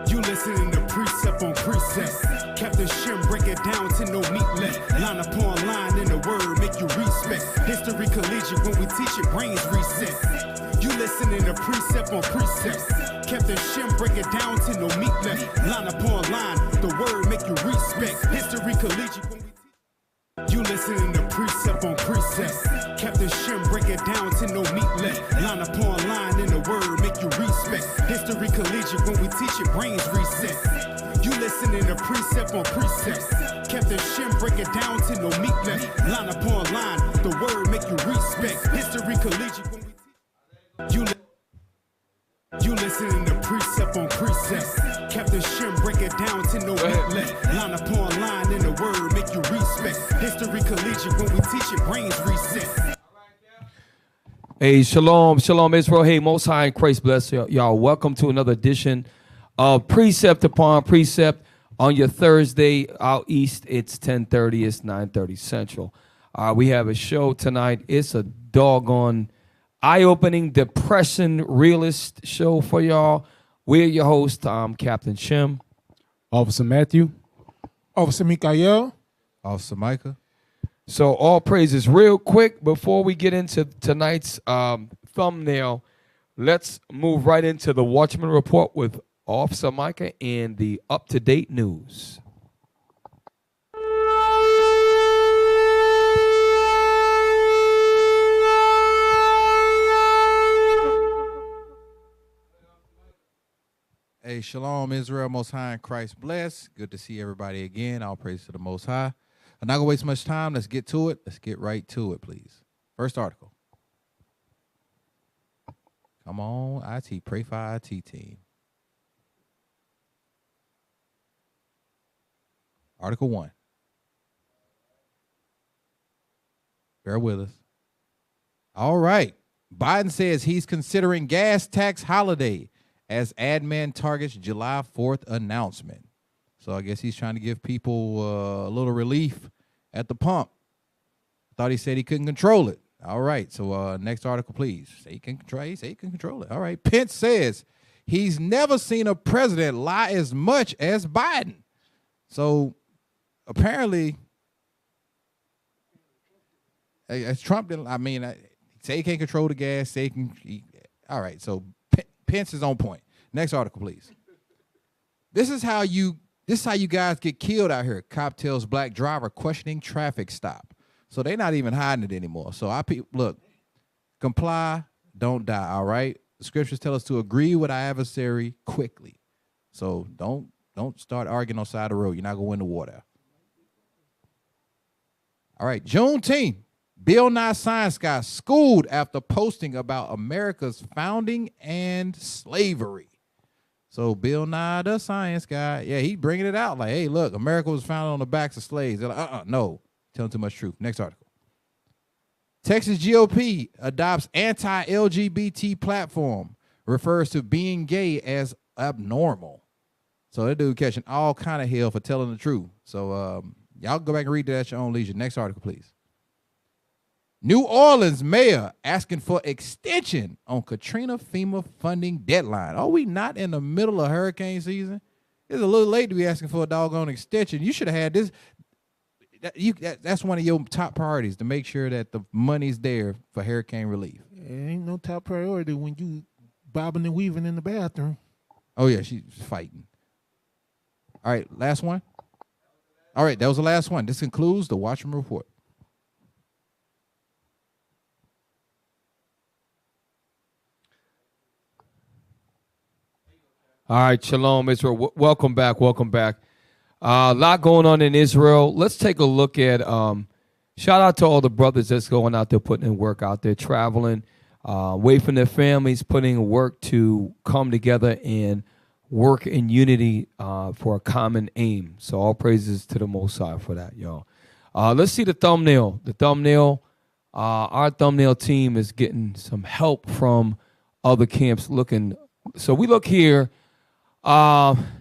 You listening to Precept on Precept. Captain Shim break it down to no meat left. Line upon line in the word make you respect. History collegiate when we teach it, brains reset. You listening to Precept on Precept. Captain Shim break it down to no meat left. Line upon line, the word make you respect. History collegiate when we teach. You listening to Precept on Precept. Captain Shim break it down to no meat left. Line upon line in the word make you respect. History collegiate when we teach it, brains reset. You listening to Precept on Precept. Captain Shim break it down to no meat left. Line upon line, the word make you respect. History collegiate when we teach. You listening to Precept on Precept. Captain Shim break it down to no meat left. Line upon line in the word make you respect. History collegiate when we teach it, brains reset. Hey, shalom, shalom, Israel. Hey, Most High and Christ bless y'all. Welcome to another edition of Precept upon Precept on your Thursday out east. It's 10:30. It's 9:30 Central. We have a show tonight. It's a doggone eye-opening, depression, realist show for y'all. We're your host. I'm Captain Shim. Officer Matthew. Officer Mikael. Officer Micah. So all praises. Real quick, before we get into tonight's thumbnail, let's move right into the Watchman Report with Officer Micah and the up-to-date news. Hey, shalom, Israel, Most High and Christ bless. Good to see everybody again. All praise to the Most High. I'm not going to waste much time. Let's get to it. Let's get right to it, please. First article. Come on, IT. Pray for IT team. Article 1. Bear with us. All right. Biden says he's considering gas tax holiday as admin targets July 4th announcement. So I guess he's trying to give people a little relief at the pump. Thought he said he couldn't control it. All right. So next article, please. Say he can control it. All right. Pence says he's never seen a president lie as much as Biden. So apparently, as Trump didn't. I mean, say he can't control the gas. Say he can. All right. So Pence is on point. Next article, please. This is how you guys get killed out here. Cop tells black driver questioning traffic stop. So they're not even hiding it anymore. So look, comply, don't die. All right. The scriptures tell us to agree with our adversary quickly. So don't start arguing on the side of the road. You're not gonna win the war there. All right, Juneteenth. Bill Nye Science guy schooled after posting about America's founding and slavery. So Bill Nye, the science guy, yeah, he bringing it out like, hey, look, America was founded on the backs of slaves. They're like, no, telling too much truth. Next article. Texas GOP adopts anti-LGBT platform, refers to being gay as abnormal. So that dude catching all kind of hell for telling the truth. So y'all go back and read that at your own leisure. Next article, please. New Orleans mayor asking for extension on Katrina FEMA funding deadline. Are we not in the middle of hurricane season? It's a little late to be asking for a doggone extension. You should have had this. That's one of your top priorities, to make sure that the money's there for hurricane relief. It ain't no top priority when you bobbing and weaving in the bathroom. Oh, yeah, she's fighting. All right, last one. All right, that was the last one. This concludes the Watchman Report. All right, shalom, Israel. Welcome back. Welcome back. A lot going on in Israel. Let's take a look at, shout out to all the brothers that's going out there, putting in work out there, traveling, away from their families, putting in work to come together and work in unity for a common aim. So all praises to the Most High for that, y'all. Let's see the thumbnail. Our thumbnail team is getting some help from other camps looking. So we look here.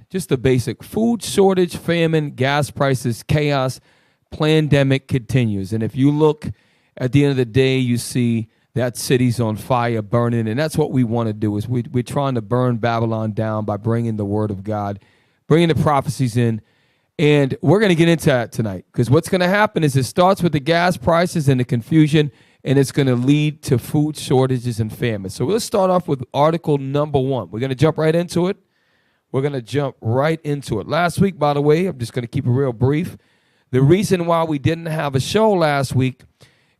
Just the basic food shortage, famine, gas prices, chaos, Plandemic continues. And if you look at the end of the day, you see that city's on fire, burning, and that's what we want to do. Is we're trying to burn Babylon down by bringing the word of God, bringing the prophecies in, and we're going to get into that tonight, because what's going to happen is it starts with the gas prices and the confusion, and it's going to lead to food shortages and famine. So we'll start off with article number 1. We're going to jump right into it. Last week, by the way, I'm just going to keep it real brief. The reason why we didn't have a show last week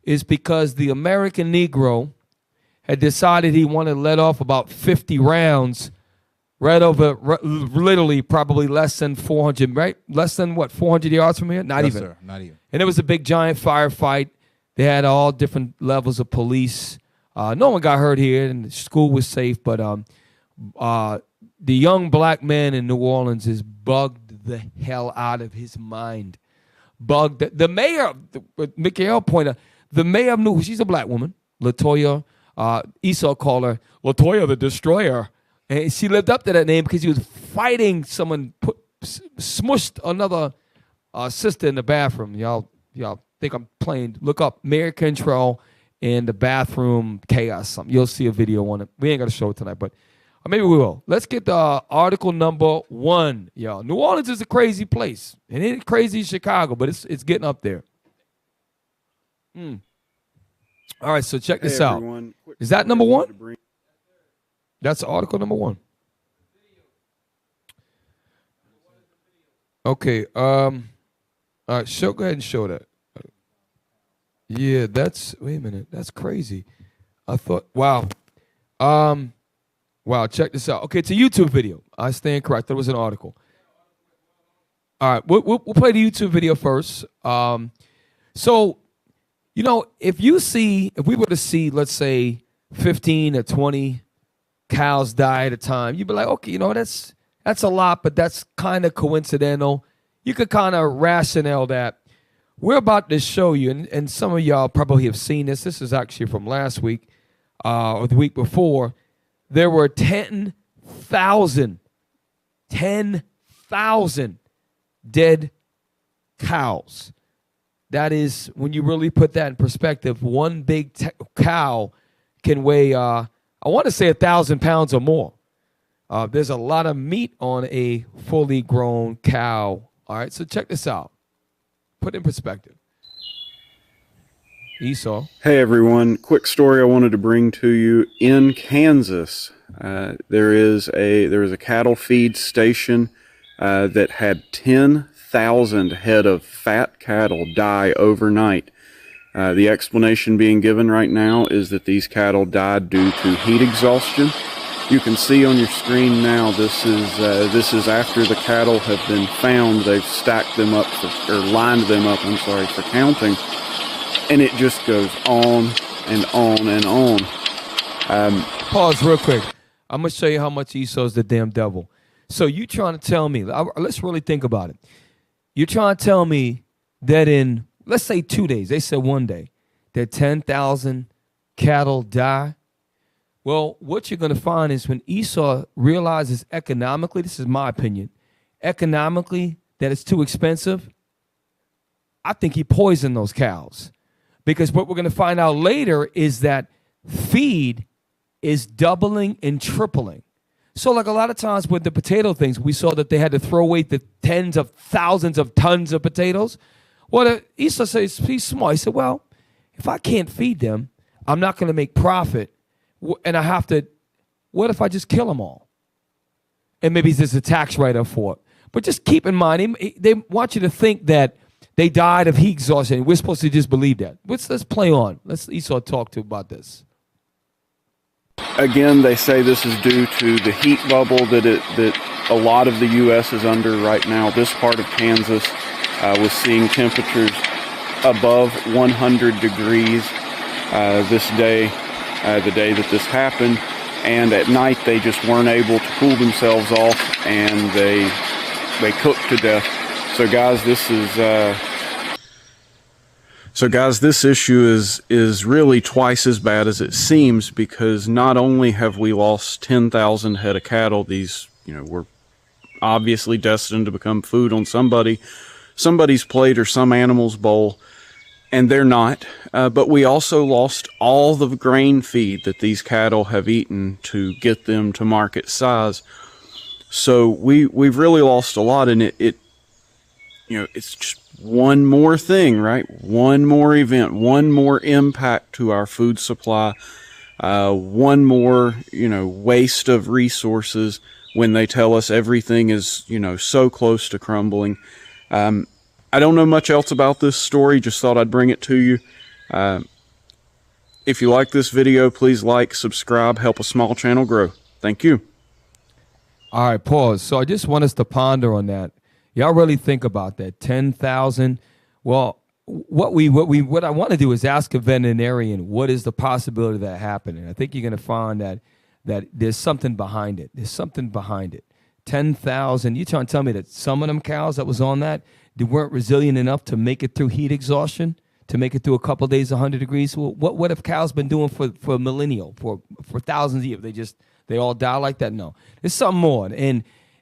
is because the American Negro had decided he wanted to let off about 50 rounds right over, literally probably less than 400, right? Less than what, 400 yards from here? Not even. Sir, not even. And it was a big giant firefight. They had all different levels of police. No one got hurt here, and the school was safe. But the young black man in New Orleans is bugged the hell out of his mind. Bugged. The mayor, Mikael pointed out, the mayor of New, she's a black woman, Latoya. Esau called her Latoya the Destroyer. And she lived up to that name because she was fighting someone, smushed another sister in the bathroom. Y'all think I'm playing. Look up Mayor Control in the bathroom chaos. Something. You'll see a video on it. We ain't got to show it tonight, but maybe we will. Let's get to article number 1, y'all. New Orleans is a crazy place. It ain't crazy as Chicago, but it's getting up there. All right, so check this out. Is that number 1? That's article number 1. Okay. All right, go ahead and show that. Yeah, wait a minute. That's crazy. I thought, wow. Wow, check this out. Okay, it's a YouTube video. I stand correct. That was an article. All right, we'll play the YouTube video first. So, if we were to see, let's say, 15 or 20 cows die at a time, you'd be like, okay, that's a lot, but that's kind of coincidental. You could kind of rationale that. We're about to show you, and some of y'all probably have seen this. This is actually from last week or the week before. There were 10,000 dead cows. That is, when you really put that in perspective, one big cow can weigh, I want to say 1,000 pounds or more. There's a lot of meat on a fully grown cow. All right, so check this out. Put in perspective. Esau. Hey everyone, quick story I wanted to bring to you. In Kansas, there is a cattle feed station that had 10,000 head of fat cattle die overnight. The explanation being given right now is that these cattle died due to heat exhaustion. You can see on your screen now, this is after the cattle have been found. They've stacked them up, lined them up, for counting. And it just goes on and on and on. Pause real quick. I'm going to show you how much Esau's the damn devil. So you trying to tell me, let's really think about it. You're trying to tell me that in, let's say 2 days, they said 1 day, that 10,000 cattle die. Well, what you're going to find is when Esau realizes economically, this is my opinion, economically that it's too expensive, I think he poisoned those cows. Because what we're going to find out later is that feed is doubling and tripling. So like a lot of times with the potato things, we saw that they had to throw away the tens of thousands of tons of potatoes. Well, Esau says, he's smart. He said, well, if I can't feed them, I'm not going to make profit. And I have to, what if I just kill them all? And maybe there's a tax write-off for it. But just keep in mind, they want you to think that they died of heat exhaustion. We're supposed to just believe that. Let's play on. Let's Esau talk to about this. Again, they say this is due to the heat bubble that a lot of the U.S. is under right now. This part of Kansas was seeing temperatures above 100 degrees this day. The day that this happened, and at night they just weren't able to cool themselves off, and they cooked to death. So guys, this issue is really twice as bad as it seems, because not only have we lost 10,000 head of cattle, these were obviously destined to become food on somebody's plate or some animal's bowl. and they're not. But we also lost all the grain feed that these cattle have eaten to get them to market size. So we've really lost a lot, and it's just one more thing, right? One more event, one more impact to our food supply, one more, waste of resources when they tell us everything is, so close to crumbling. I don't know much else about this story, just thought I'd bring it to you. If you like this video, please like, subscribe, help a small channel grow. Thank you. All right, pause. So I just want us to ponder on that. Y'all really think about that. 10,000. Well, what I want to do is ask a veterinarian, what is the possibility of that happening? I think you're going to find that there's something behind it. There's something behind it. 10,000. You trying to tell me that some of them cows that was on that, they weren't resilient enough to make it through heat exhaustion, to make it through a couple of days, 100 degrees? Well, what have cows been doing for millennial, for thousands of years? They all die like that? No. There's something more.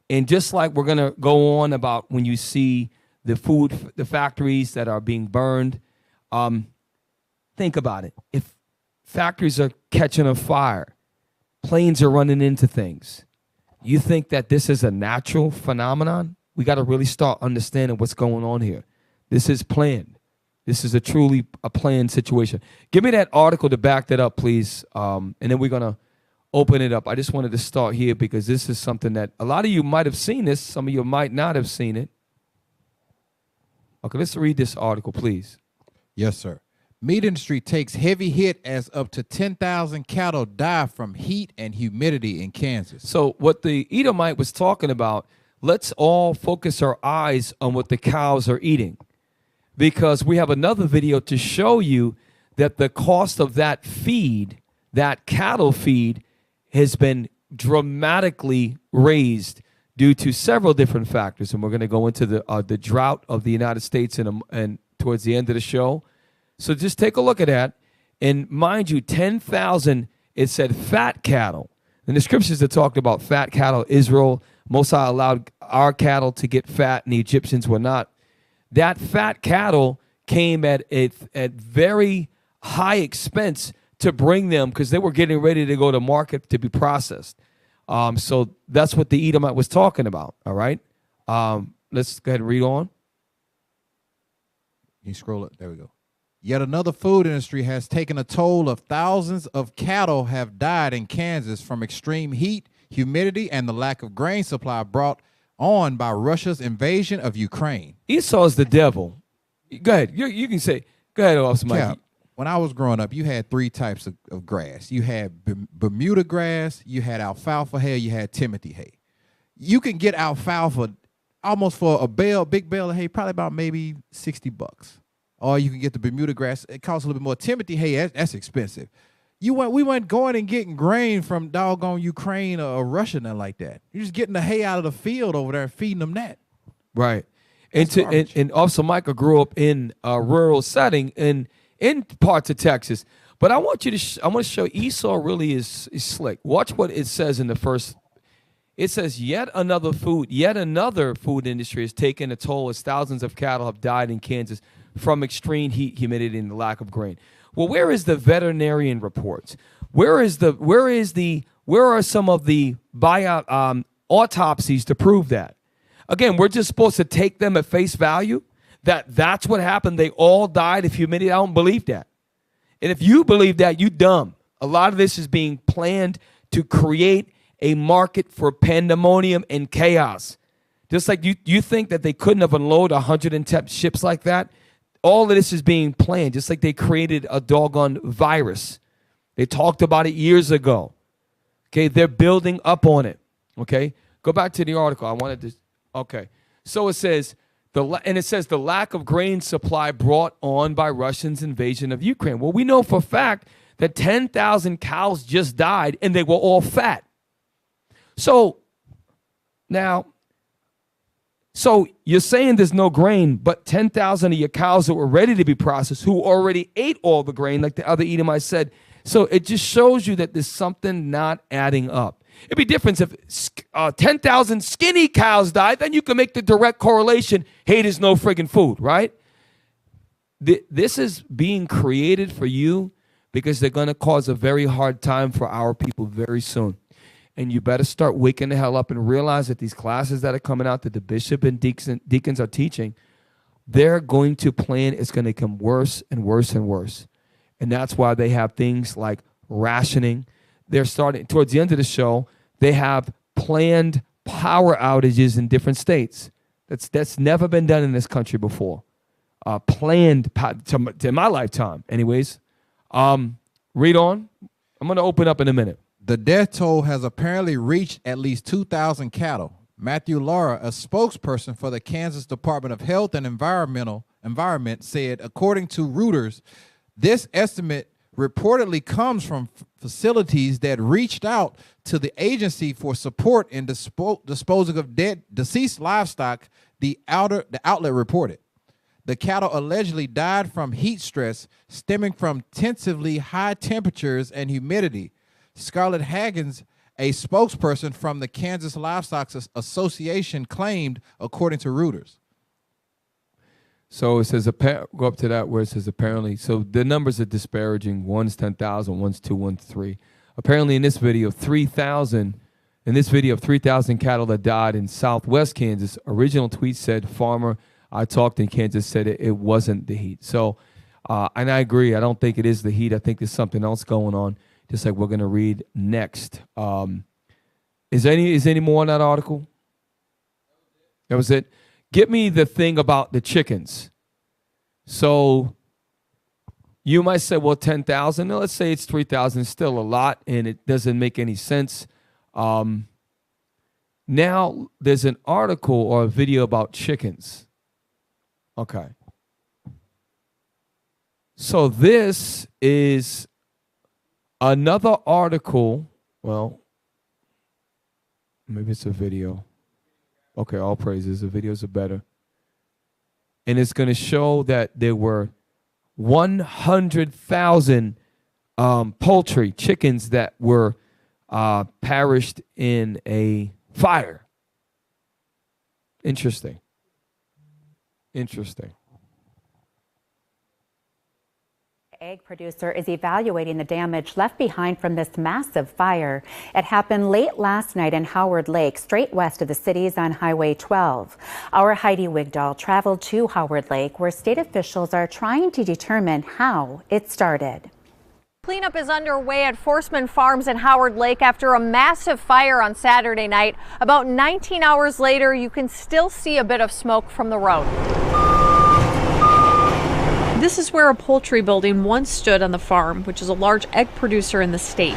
And just like we're going to go on about when you see the factories that are being burned, think about it. If factories are catching a fire, planes are running into things, you think that this is a natural phenomenon? We got to really start understanding what's going on here. This is planned. This is truly a planned situation. Give me that article to back that up, please, and then we're going to open it up. I just wanted to start here because this is something that a lot of you might have seen this. Some of you might not have seen it. Okay, let's read this article, please. Yes, sir. Meat industry takes heavy hit as up to 10,000 cattle die from heat and humidity in Kansas. So what the Edomite was talking about, let's all focus our eyes on what the cows are eating, because we have another video to show you that the cost of that feed, that cattle feed, has been dramatically raised due to several different factors. And we're going to go into the drought of the United States and towards the end of the show. So just take a look at that. And mind you, 10,000, it said fat cattle. In the scriptures that talked about fat cattle, Israel, Most High allowed our cattle to get fat and the Egyptians were not. That fat cattle came at very high expense to bring them because they were getting ready to go to market to be processed. So that's what the Edomite was talking about, all right? Let's go ahead and read on. You scroll it. There we go. Yet another food industry has taken a toll of thousands of cattle have died in Kansas from extreme heat, humidity, and the lack of grain supply brought on by Russia's invasion of Ukraine. Esau is the devil. Go ahead. You can say, go ahead, Officer Mike. Cap, when I was growing up, you had three types of grass. You had Bermuda grass, you had alfalfa hay, you had Timothy hay. You can get alfalfa almost for a big bale of hay, probably about maybe $60. Or you can get the Bermuda grass. It costs a little bit more. Timothy hay, that's expensive. We weren't going and getting grain from doggone Ukraine or Russia, nothing like that. You're just getting the hay out of the field over there and feeding them that. Right. And Officer Michael grew up in a rural setting in parts of Texas. But I want you to I want to show Esau really is slick. Watch what it says in the first. It says, yet another food industry has taken a toll as thousands of cattle have died in Kansas from extreme heat, humidity, and the lack of grain. Well, where is the veterinarian reports? Where are some of the autopsies to prove that? Again, we're just supposed to take them at face value, that's what happened. They all died of humidity. I don't believe that. And if you believe that, you dumb. A lot of this is being planned to create a market for pandemonium and chaos. Just like you think that they couldn't have unloaded 110 ships like that. All of this is being planned, just like they created a doggone virus. They talked about it years ago. Okay, they're building up on it. Okay, go back to the article. I wanted to. Okay, so it says the lack of grain supply brought on by Russians' invasion of Ukraine. Well, we know for a fact that 10,000 cows just died and they were all fat. So now. So you're saying there's no grain, but 10,000 of your cows that were ready to be processed who already ate all the grain, like the other Edomite said. So it just shows you that there's something not adding up. It'd be different if 10,000 skinny cows died, then you can make the direct correlation, hey, there's no friggin' food, right? This is being created for you because they're going to cause a very hard time for our people very soon. And you better start waking the hell up and realize that these classes that are coming out that the bishop and deacons are teaching, they're going to plan, it's going to become worse and worse and worse. And that's why they have things like rationing. They're starting, towards the end of the show, they have planned power outages in different states. That's never been done in this country before. Planned, to my lifetime, anyways. Read on. I'm going to open up in a minute. The death toll has apparently reached at least 2,000 cattle. Matthew Lara, a spokesperson for the Kansas Department of Health and Environment, said, according to Reuters, this estimate reportedly comes from facilities that reached out to the agency for support in disposing of deceased livestock, the outlet reported. The cattle allegedly died from heat stress stemming from intensively high temperatures and humidity. Scarlett Haggins, a spokesperson from the Kansas Livestock Association, claimed, according to Reuters. So it says, go up to that where it says apparently. So the numbers are disparaging. One's 10,000, one's 2, one's 3. Apparently in this video, 3,000 cattle that died in southwest Kansas. Original tweet said, farmer I talked in Kansas said it wasn't the heat. So, and I agree. I don't think it is the heat. I think there's something else going on, just like we're going to read next. Is any more on that article? That was it. Get me the thing about the chickens. So you might say, well, 10,000. Let's say it's 3,000. It's still a lot, and it doesn't make any sense. Now there's an article or a video about chickens. Okay. So this is another article. Well, maybe it's a video. Okay, all praises. The videos are better. And it's going to show that there were 100,000 poultry chickens that were perished in a fire. Interesting. Egg producer is evaluating the damage left behind from this massive fire. It happened late last night in Howard Lake, straight west of the cities on Highway 12. Our Heidi Wigdahl traveled to Howard Lake, where state officials are trying to determine how it started. Cleanup is underway at Forsman Farms in Howard Lake after a massive fire on Saturday night. About 19 hours later, you can still see a bit of smoke from the road. This is where a poultry building once stood on the farm, which is a large egg producer in the state.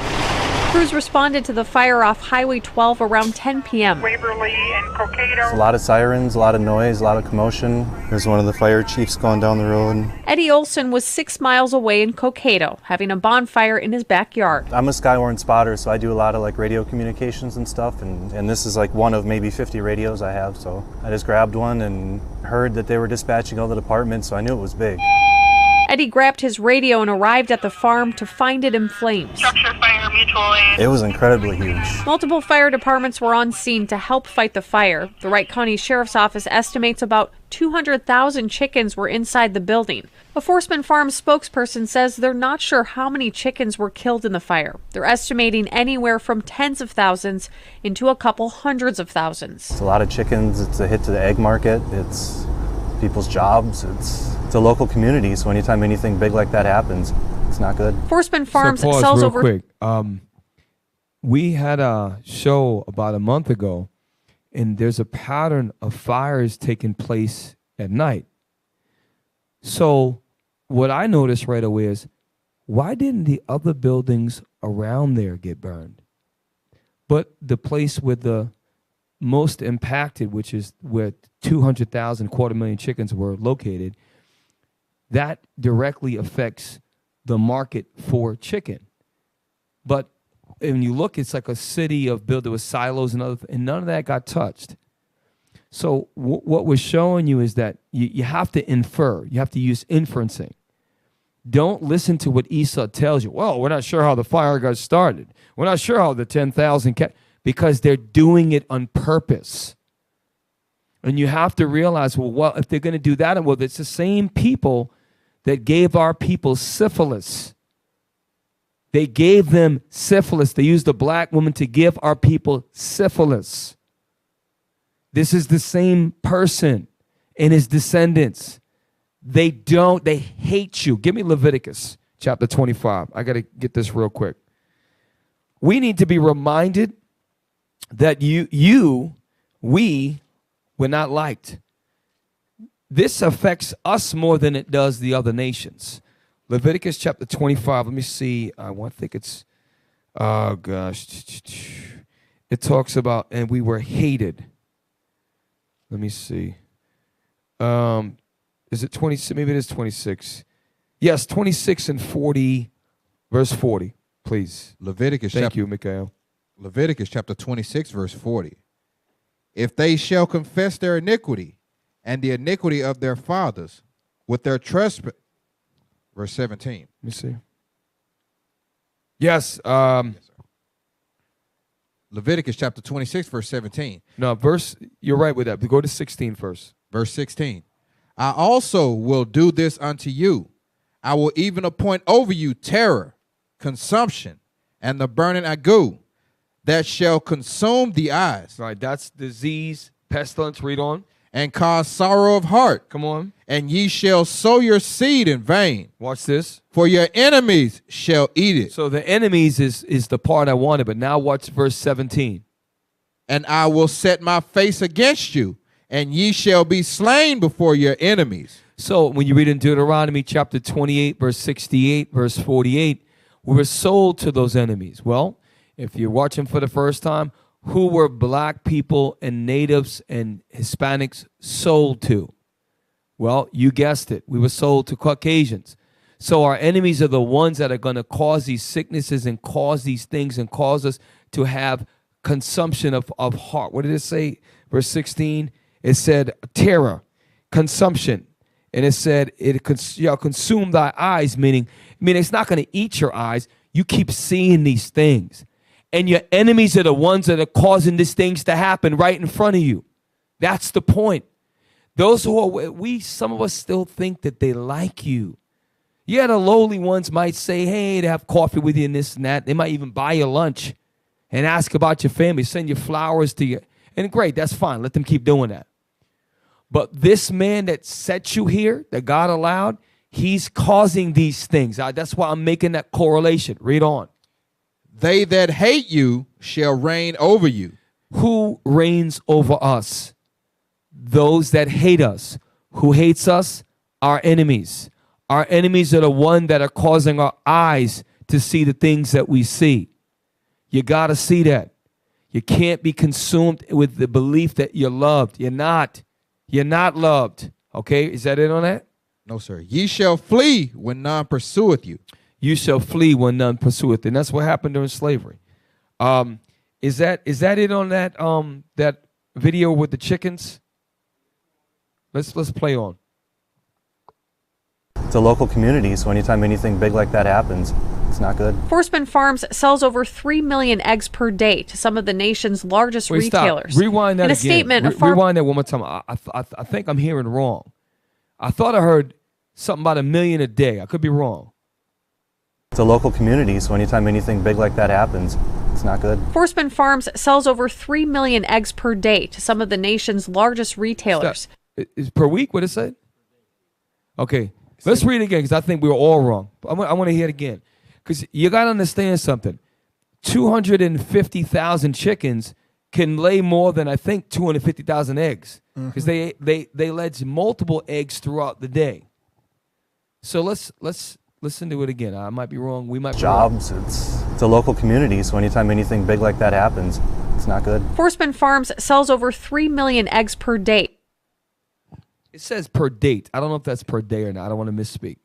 Crews responded to the fire off Highway 12 around 10 p.m. Waverly and Cokato. A lot of sirens, a lot of noise, a lot of commotion. There's one of the fire chiefs going down the road. Eddie Olson was 6 miles away in Cokato, having a bonfire in his backyard. I'm a Skywarn spotter, so I do a lot of like radio communications and stuff, and this is like one of maybe 50 radios I have, so I just grabbed one and heard that they were dispatching all the departments, so I knew it was big. Eddie grabbed his radio and arrived at the farm to find it in flames. Structure fire, mutual aid. It was incredibly huge. Multiple fire departments were on scene to help fight the fire. The Wright County Sheriff's Office estimates about 200,000 chickens were inside the building. A Forsman Farms spokesperson says they're not sure how many chickens were killed in the fire. They're estimating anywhere from tens of thousands into a couple hundreds of thousands. It's a lot of chickens. It's a hit to the egg market. It's people's jobs. It's a local community, so anytime anything big like that happens, it's not good. Forsman Farms so sells real over. Quick. We had a show about a month ago, and there's a pattern of fires taking place at night. So what I noticed right away is, why didn't the other buildings around there get burned? But the place with the most impacted, which is where 200,000, 250,000 chickens were located, that directly affects the market for chicken. But when you look, it's like a city of built with silos and none of that got touched. So what we're showing you is that you have to infer. You have to use inferencing. Don't listen to what Esau tells you. Well, we're not sure how the fire got started. We're not sure how the 10,000 because they're doing it on purpose. And you have to realize, well, if they're going to do that, well, it's the same people that gave our people syphilis. They gave them syphilis. They used a black woman to give our people syphilis. This is the same person and his descendants. They hate you. Give me Leviticus chapter 25. I got to get this real quick. We need to be reminded that we were not liked. This affects us more than it does the other nations. Leviticus chapter 25. Let me see. I think it's, oh gosh. It talks about, and we were hated. Let me see. Is it 26? Maybe it is 26. Yes, 26 and 40, verse 40, please. Thank you, Mikhail. Leviticus chapter 26, verse 40. If they shall confess their iniquity and the iniquity of their fathers with their trespass. Verse 17. Let me see. Yes. Leviticus chapter 26, verse 17. No, you're right with that. Go to 16 first. Verse 16. I also will do this unto you. I will even appoint over you terror, consumption, and the burning ague that shall consume the eyes. Right, that's disease, pestilence, read on. And cause sorrow of heart. Come on. And ye shall sow your seed in vain. Watch this. For your enemies shall eat it. So the enemies is the part I wanted, but now watch verse 17. And I will set my face against you, and ye shall be slain before your enemies. So when you read in Deuteronomy chapter 28, verse 68, verse 48, we were sold to those enemies. Well, if you're watching for the first time, who were black people and natives and Hispanics sold to? Well, you guessed it. We were sold to Caucasians. So our enemies are the ones that are going to cause these sicknesses and cause these things and cause us to have consumption of heart. What did it say? Verse 16, it said terror, consumption. And it said, it shall consume thy eyes, meaning it's not going to eat your eyes. You keep seeing these things. And your enemies are the ones that are causing these things to happen right in front of you. That's the point. Those who are, some of us still think that they like you. Yeah, the lowly ones might say, hey, they have coffee with you and this and that. They might even buy you lunch and ask about your family, send you flowers to you. And great, that's fine. Let them keep doing that. But this man that set you here, that God allowed, he's causing these things. That's why I'm making that correlation. Read on. They that hate you shall reign over you. Who reigns over us? Those that hate us. Who hates us? Our enemies. Our enemies are the one that are causing our eyes to see the things that we see. You got to see that. You can't be consumed with the belief that you're loved. You're not. You're not loved. Okay, is that it on that? No, sir. Ye shall flee when none pursueth you. You shall flee when none pursueth. And that's what happened during slavery. Is that it on that video with the chickens? Let's play on. It's a local community, so anytime anything big like that happens, it's not good. Forsman Farms sells over 3 million eggs per day to some of the nation's largest retailers. Stop. Rewind that In a again. statement, Rewind that one more time. I think I'm hearing wrong. I thought I heard something about 1 million a day. I could be wrong. It's a local community, so anytime anything big like that happens, it's not good. Forsman Farms sells over 3 million eggs per day to some of the nation's largest retailers. Is per week what it said? Okay, let's read it again because I think we were all wrong. I want to hear it again because you got to understand something. 250,000 chickens can lay more than I think 250,000 eggs because they lay multiple eggs throughout the day. So let's listen to it again. I might be wrong. We might be jobs. Wrong. It's a local community, so anytime anything big like that happens, it's not good. Forsman Farms sells over 3 million eggs per day. It says per date. I don't know if that's per day or not. I don't want to misspeak.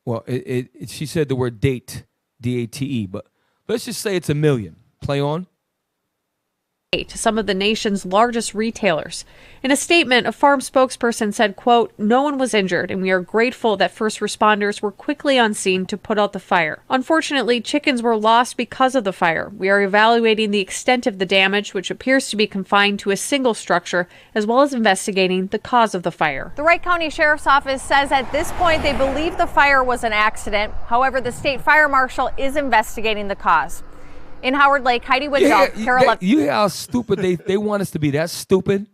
Well, she said the word date, D-A-T-E, but let's just say it's 1 million. Play on. to some of the nation's largest retailers. In a statement, a farm spokesperson said, quote, "No one was injured, and we are grateful that first responders were quickly on scene to put out the fire. Unfortunately, chickens were lost because of the fire. We are evaluating the extent of the damage, which appears to be confined to a single structure, as well as investigating the cause of the fire." The Wright County Sheriff's Office says at this point they believe the fire was an accident. However, the state fire marshal is investigating the cause. In Howard Lake, Heidi Witzel, Carol. You hear how stupid they want us to be? That stupid.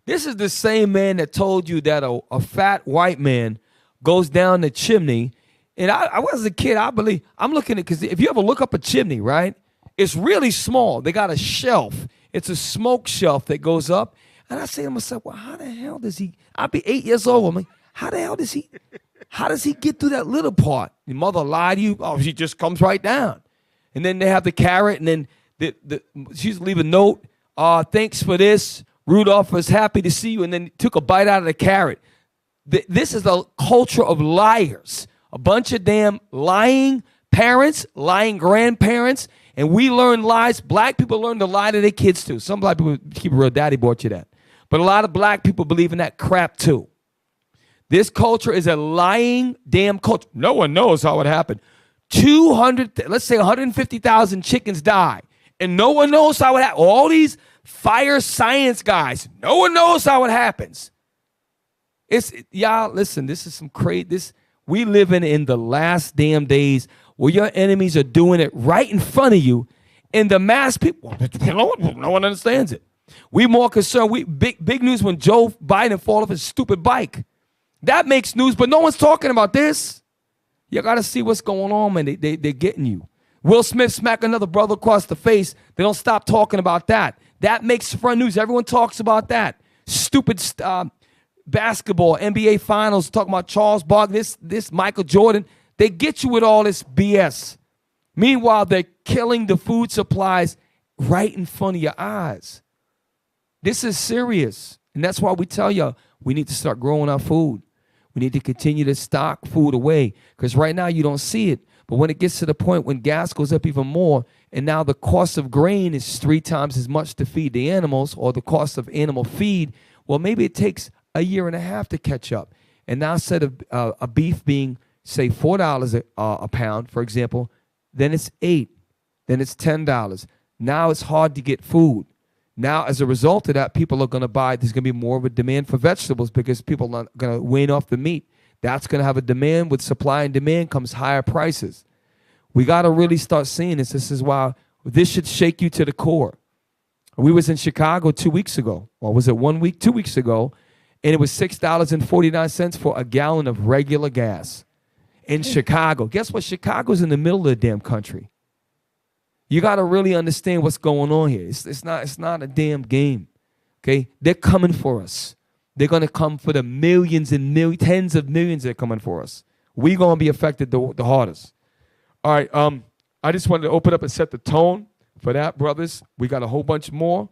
This is the same man that told you that a fat white man goes down the chimney. And I was a kid, I believe. I'm looking at, because if you ever look up a chimney, right, it's really small. They got a shelf. It's a smoke shelf that goes up. And I say to myself, well, how the hell does he? I'll be 8 years old. I'm like, how the hell does he get through that little part? Your mother lied to you? Oh, she just comes right down. And then they have the carrot, and then she's leave a note. Thanks for this. Rudolph was happy to see you, and then took a bite out of the carrot. This is a culture of liars. A bunch of damn lying parents, lying grandparents, and we learn lies. Black people learn to lie to their kids too. Some black people keep it real. Daddy bought you that. But a lot of black people believe in that crap too. This culture is a lying damn culture. No one knows how it happened. 200, let's say 150,000 chickens die, and no one knows how it happened. All these fire science guys, no one knows how it happens. Y'all, listen, this is some crazy. We live in the last damn days where your enemies are doing it right in front of you, and the mass people, no one understands it. We more concerned. Big news when Joe Biden fall off his stupid bike. That makes news, but no one's talking about this. You got to see what's going on, man. They're getting you. Will Smith smack another brother across the face. They don't stop talking about that. That makes front news. Everyone talks about that. Stupid basketball, NBA Finals, talking about Charles Barkley, this Michael Jordan. They get you with all this BS. Meanwhile, they're killing the food supplies right in front of your eyes. This is serious. And that's why we tell you we need to start growing our food. We need to continue to stock food away, because right now you don't see it. But when it gets to the point when gas goes up even more, and now the cost of grain is 3 times as much to feed the animals, or the cost of animal feed, well, maybe it takes a year and a half to catch up. And now instead of a beef being, say, $4 a pound, for example, then it's $8, then it's $10. Now it's hard to get food. Now, as a result of that, people are going to buy. There's going to be more of a demand for vegetables because people are going to wane off the meat. That's going to have a demand. With supply and demand comes higher prices. We got to really start seeing this. This is why this should shake you to the core. We was in Chicago 2 weeks ago. Or was it 1 week? 2 weeks ago. And it was $6.49 for a gallon of regular gas in Chicago. Guess what? Chicago's in the middle of the damn country. You got to really understand what's going on here. It's not a damn game, okay? They're coming for us. They're going to come for the millions and tens of millions that are coming for us. We're going to be affected the hardest. All right, I just wanted to open up and set the tone for that, brothers. We got a whole bunch more,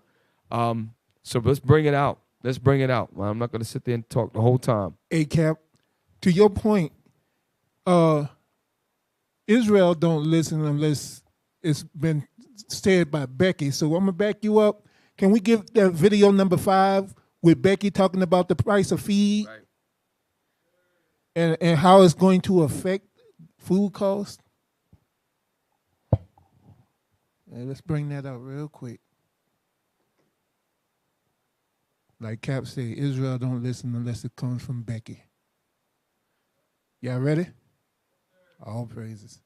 so let's bring it out. Let's bring it out. Well, I'm not going to sit there and talk the whole time. Hey, Cap, to your point, Israel don't listen unless it's been said by Becky. So I'm going to back you up. Can we give that video number 5 with Becky talking about the price of feed, right, and how it's going to affect food costs? Let's bring that up real quick. Like Cap said, Israel don't listen unless it comes from Becky. Y'all ready? All praises.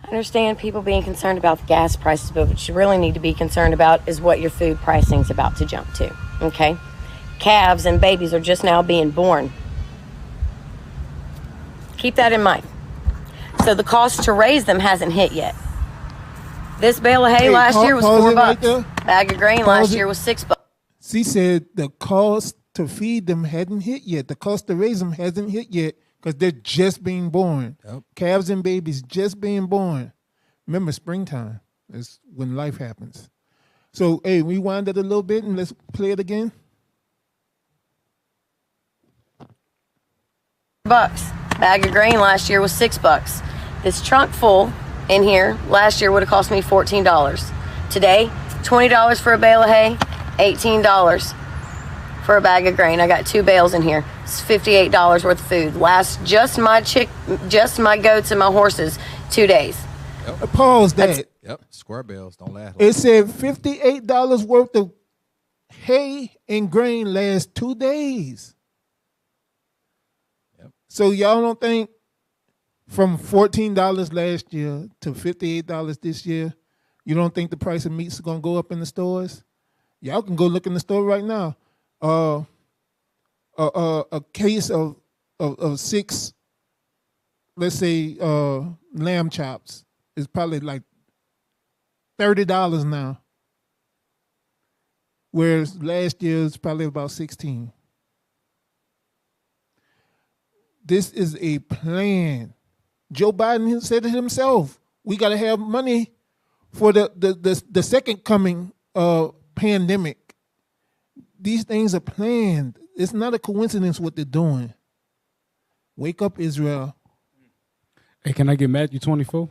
I understand people being concerned about the gas prices, but what you really need to be concerned about is what your food pricing is about to jump to, okay? Calves and babies are just now being born. Keep that in mind. So the cost to raise them hasn't hit yet. This bale of hay last year was $4. Right, bag of grain last year was $6. She said the cost to feed them hadn't hit yet. The cost to raise them hasn't hit yet because they're just being born. Yep. Calves and babies just being born. Remember, springtime is when life happens. So, hey, rewind it a little bit and let's play it again. Bag of grain last year was $6. This trunk full in here last year would have cost me $14. Today, $20 for a bale of hay, $18 for a bag of grain. I got 2 bales in here. It's $58 worth of food. Lasts just my goats and my horses 2 days. Pause that. Yep. Square bales don't last. It said $58 worth of hay and grain lasts 2 days. Yep. So y'all don't think from $14 last year to $58 this year, you don't think the price of meats is gonna go up in the stores? Y'all can go look in the store right now. A case of 6, let's say, lamb chops is probably like $30 now, whereas last year it's probably about $16. This is a plan. Joe Biden said it himself. We got to have money for the second coming pandemic. These things are planned. It's not a coincidence what they're doing. Wake up, Israel. Hey, can I get Matthew 24?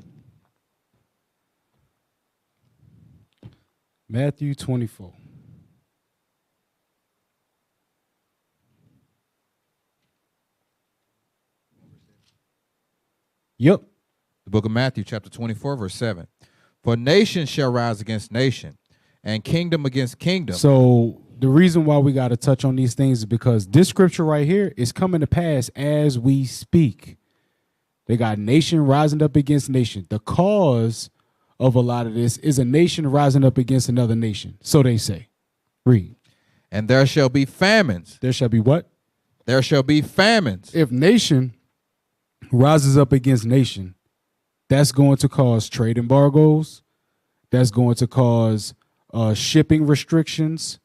Matthew 24. Yep. The book of Matthew, chapter 24, verse 7. For nation shall rise against nation, and kingdom against kingdom. So the reason why we got to touch on these things is because this scripture right here is coming to pass as we speak. They got nation rising up against nation. The cause of a lot of this is a nation rising up against another nation. So they say. Read. And there shall be famines. There shall be what? There shall be famines. If nation rises up against nation, that's going to cause trade embargoes. That's going to cause shipping restrictions.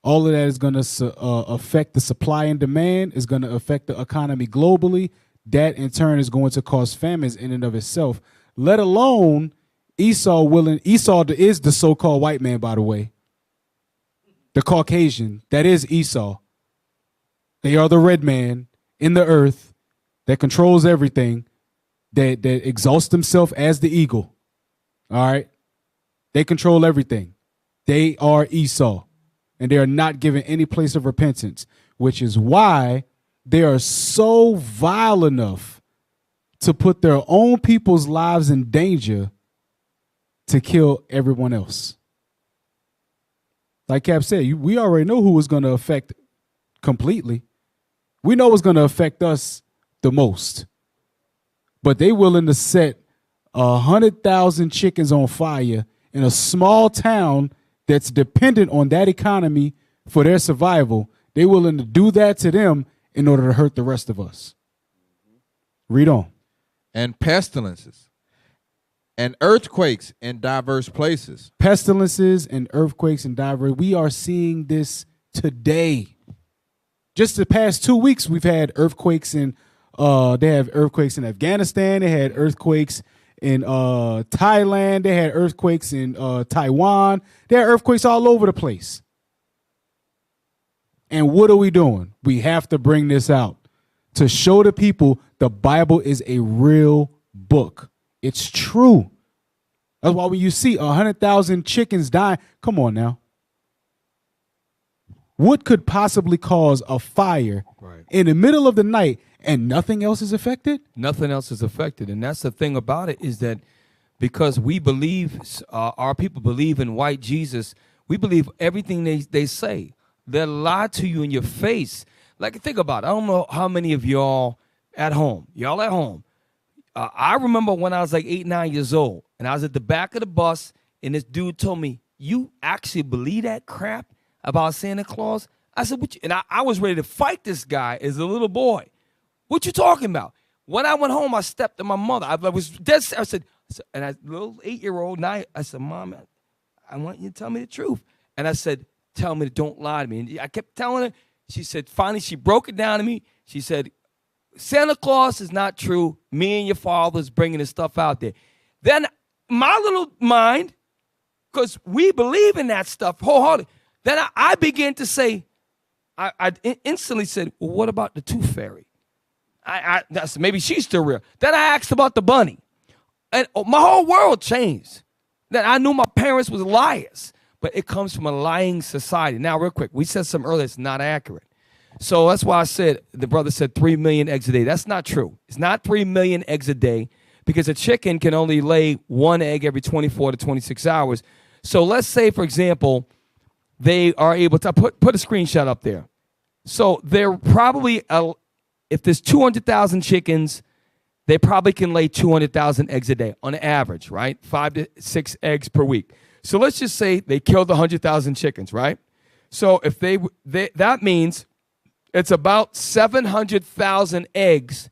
All of that is going to affect the supply and demand. Is going to affect the economy globally. That in turn is going to cause famines in and of itself. Let alone Esau is the so-called white man, by the way. The Caucasian, that is Esau. They are the red man in the earth that controls everything, that exalts himself as the eagle. All right? They control everything. They are Esau, and they are not given any place of repentance, which is why they are so vile enough to put their own people's lives in danger to kill everyone else. Like Cap said, we already know who is going to affect completely. We know what's going to affect us the most. But they willing to set 100,000 chickens on fire in a small town that's dependent on that economy for their survival. They willing to do that to them in order to hurt the rest of us. Read on. And pestilences and earthquakes in diverse places. Pestilences and earthquakes in diverse. We are seeing this today. Just the past 2 weeks, we've had earthquakes in. They have earthquakes in Afghanistan. They had earthquakes in Thailand. They had earthquakes in Taiwan. There are earthquakes all over the place. And what are we doing? We have to bring this out to show the people the Bible is a real book. It's true. That's why when you see 100,000 chickens die, come on now. What could possibly cause a fire in the middle of the night and nothing else is affected? Nothing else is affected. And that's the thing about it, is that because we believe, our people believe in white Jesus, we believe everything they say. They lie to you in your face. Like, think about it. I don't know how many of y'all at home. Y'all at home. I remember when I was like 8, 9 years old, and I was at the back of the bus, and this dude told me, "You actually believe that crap about Santa Claus?" I said, "What you?" And I was ready to fight this guy as a little boy. "What you talking about?" When I went home, I stepped to my mother. I was dead. I said, and I little 8-year-old, I said, "Mom, I want you to tell me the truth." And I said, "Tell me, don't lie to me." And I kept telling her. She said, finally, she broke it down to me. She said, "Santa Claus is not true. Me and your father's bringing this stuff out there." Then my little mind, because we believe in that stuff wholeheartedly, then I began to say, I instantly said, "Well, what about the Tooth Fairy?" I said, maybe she's still real. Then I asked about the bunny. And my whole world changed. Then I knew my parents was liars. but it comes from a lying society. Now, real quick, we said something earlier that's not accurate. So that's why I said, the brother said 3 million eggs a day. That's not true. It's not 3 million eggs a day because a chicken can only lay 1 egg every 24 to 26 hours. So let's say, for example, they are able to put a screenshot up there. So they're probably, if there's 200,000 chickens, they probably can lay 200,000 eggs a day on average, right? 5 to 6 eggs per week. So let's just say they killed 100,000 chickens, right? So if they that means it's about 700,000 eggs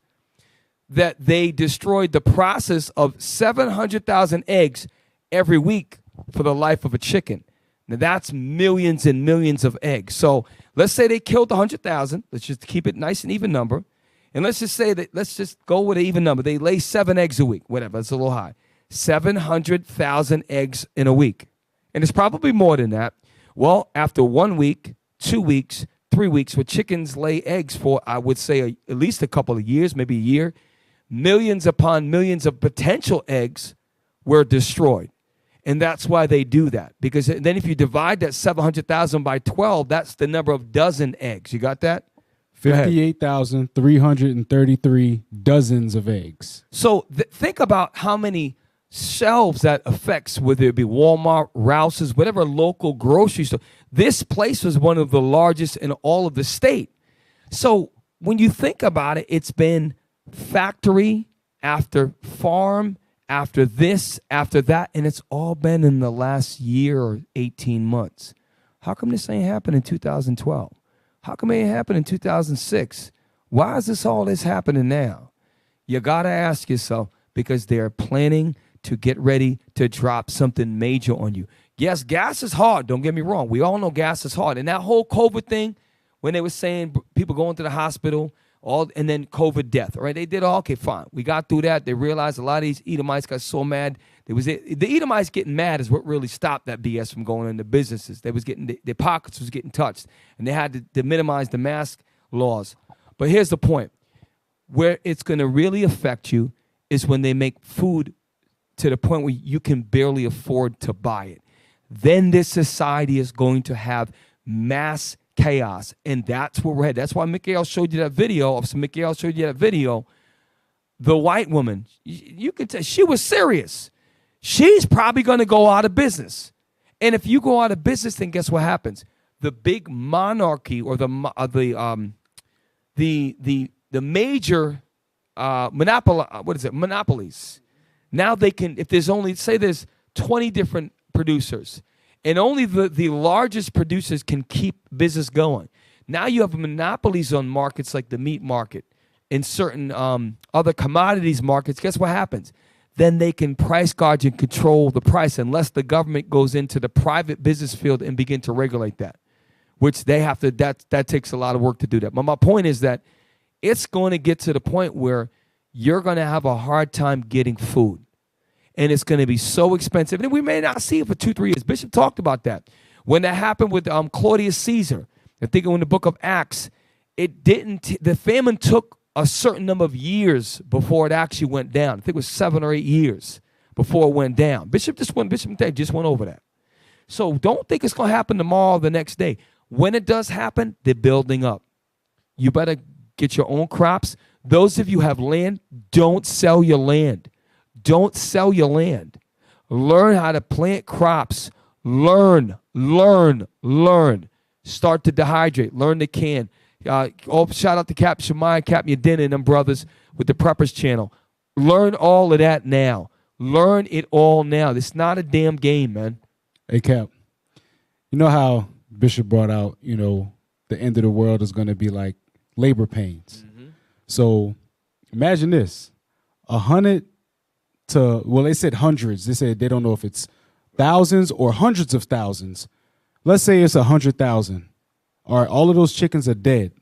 that they destroyed, the process of 700,000 eggs every week for the life of a chicken. Now that's millions and millions of eggs. So let's say they killed 100,000. Let's just keep it nice and even number. And let's just say that, let's just go with an even number. They lay 7 eggs a week, whatever, that's a little high. 700,000 eggs in a week. And it's probably more than that. Well, after 1 week, 2 weeks, 3 weeks, where chickens lay eggs for, I would say, at least a couple of years, maybe a year, millions upon millions of potential eggs were destroyed. And that's why they do that. Because then if you divide that 700,000 by 12, that's the number of dozen eggs. You got that? 58,333 dozens of eggs. So think about how many shelves that affects, whether it be Walmart, Rouse's, whatever local grocery store. This place was one of the largest in all of the state. So when you think about it, it's been factory after farm, after this, after that, and it's all been in the last year or 18 months. How come this ain't happened in 2012? How come it ain't happened in 2006? Why is all this happening now? You got to ask yourself, because they're planning to get ready to drop something major on you. Yes, gas is hard. Don't get me wrong. We all know gas is hard. And that whole COVID thing, when they were saying people going to the hospital, and then COVID death, all right? They did all, okay, fine. We got through that. They realized a lot of these Edomites got so mad. The Edomites getting mad is what really stopped that BS from going into businesses. They was getting, their pockets was getting touched, and they had to minimize the mask laws. But here's the point. Where it's going to really affect you is when they make food to the point where you can barely afford to buy it. Then this society is going to have mass chaos, and that's where we're headed. That's why Mikael showed you that video. The white woman, you can tell she was serious. She's probably going to go out of business. And if you go out of business, then guess what happens? The big monarchy or the major monopolies. Now they can, if there's only, say there's 20 different producers, and only the largest producers can keep business going. Now you have monopolies on markets like the meat market and certain other commodities markets. Guess what happens? Then they can price gouge and control the price unless the government goes into the private business field and begin to regulate that, which they have to, that takes a lot of work to do that. But my point is that it's going to get to the point where you're going to have a hard time getting food. And it's going to be so expensive. And we may not see it for 2-3 years. Bishop talked about that. When that happened with Claudius Caesar, I think in the book of Acts, the famine took a certain number of years before it actually went down. I think it was 7 or 8 years before it went down. Bishop just went over that. So don't think it's going to happen tomorrow or the next day. When it does happen, they're building up. You better get your own crops. Those of you who have land, don't sell your land. Don't sell your land. Learn how to plant crops. Learn. Start to dehydrate. Learn to can. Shout out to Cap Shemai, Cap Yadin, and them brothers with the Preppers channel. Learn all of that now. Learn it all now. It's not a damn game, man. Hey, Cap, you know how Bishop brought out, the end of the world is going to be like labor pains. Mm-hmm. So imagine this, 100 to, well, they said hundreds. They said they don't know if it's thousands or hundreds of thousands. Let's say it's 100,000. All right, all of those chickens are dead.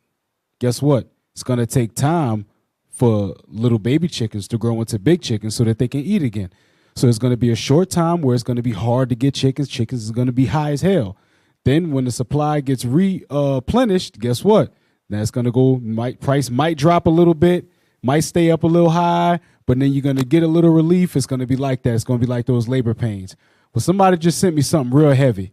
Guess what? It's going to take time for little baby chickens to grow into big chickens so that they can eat again. So it's going to be a short time where it's going to be hard to get chickens. Chickens is going to be high as hell. Then when the supply gets replenished, guess what? That's going to go, price might drop a little bit, might stay up a little high, but then you're going to get a little relief. It's going to be like that. It's going to be like those labor pains. Well, somebody just sent me something real heavy.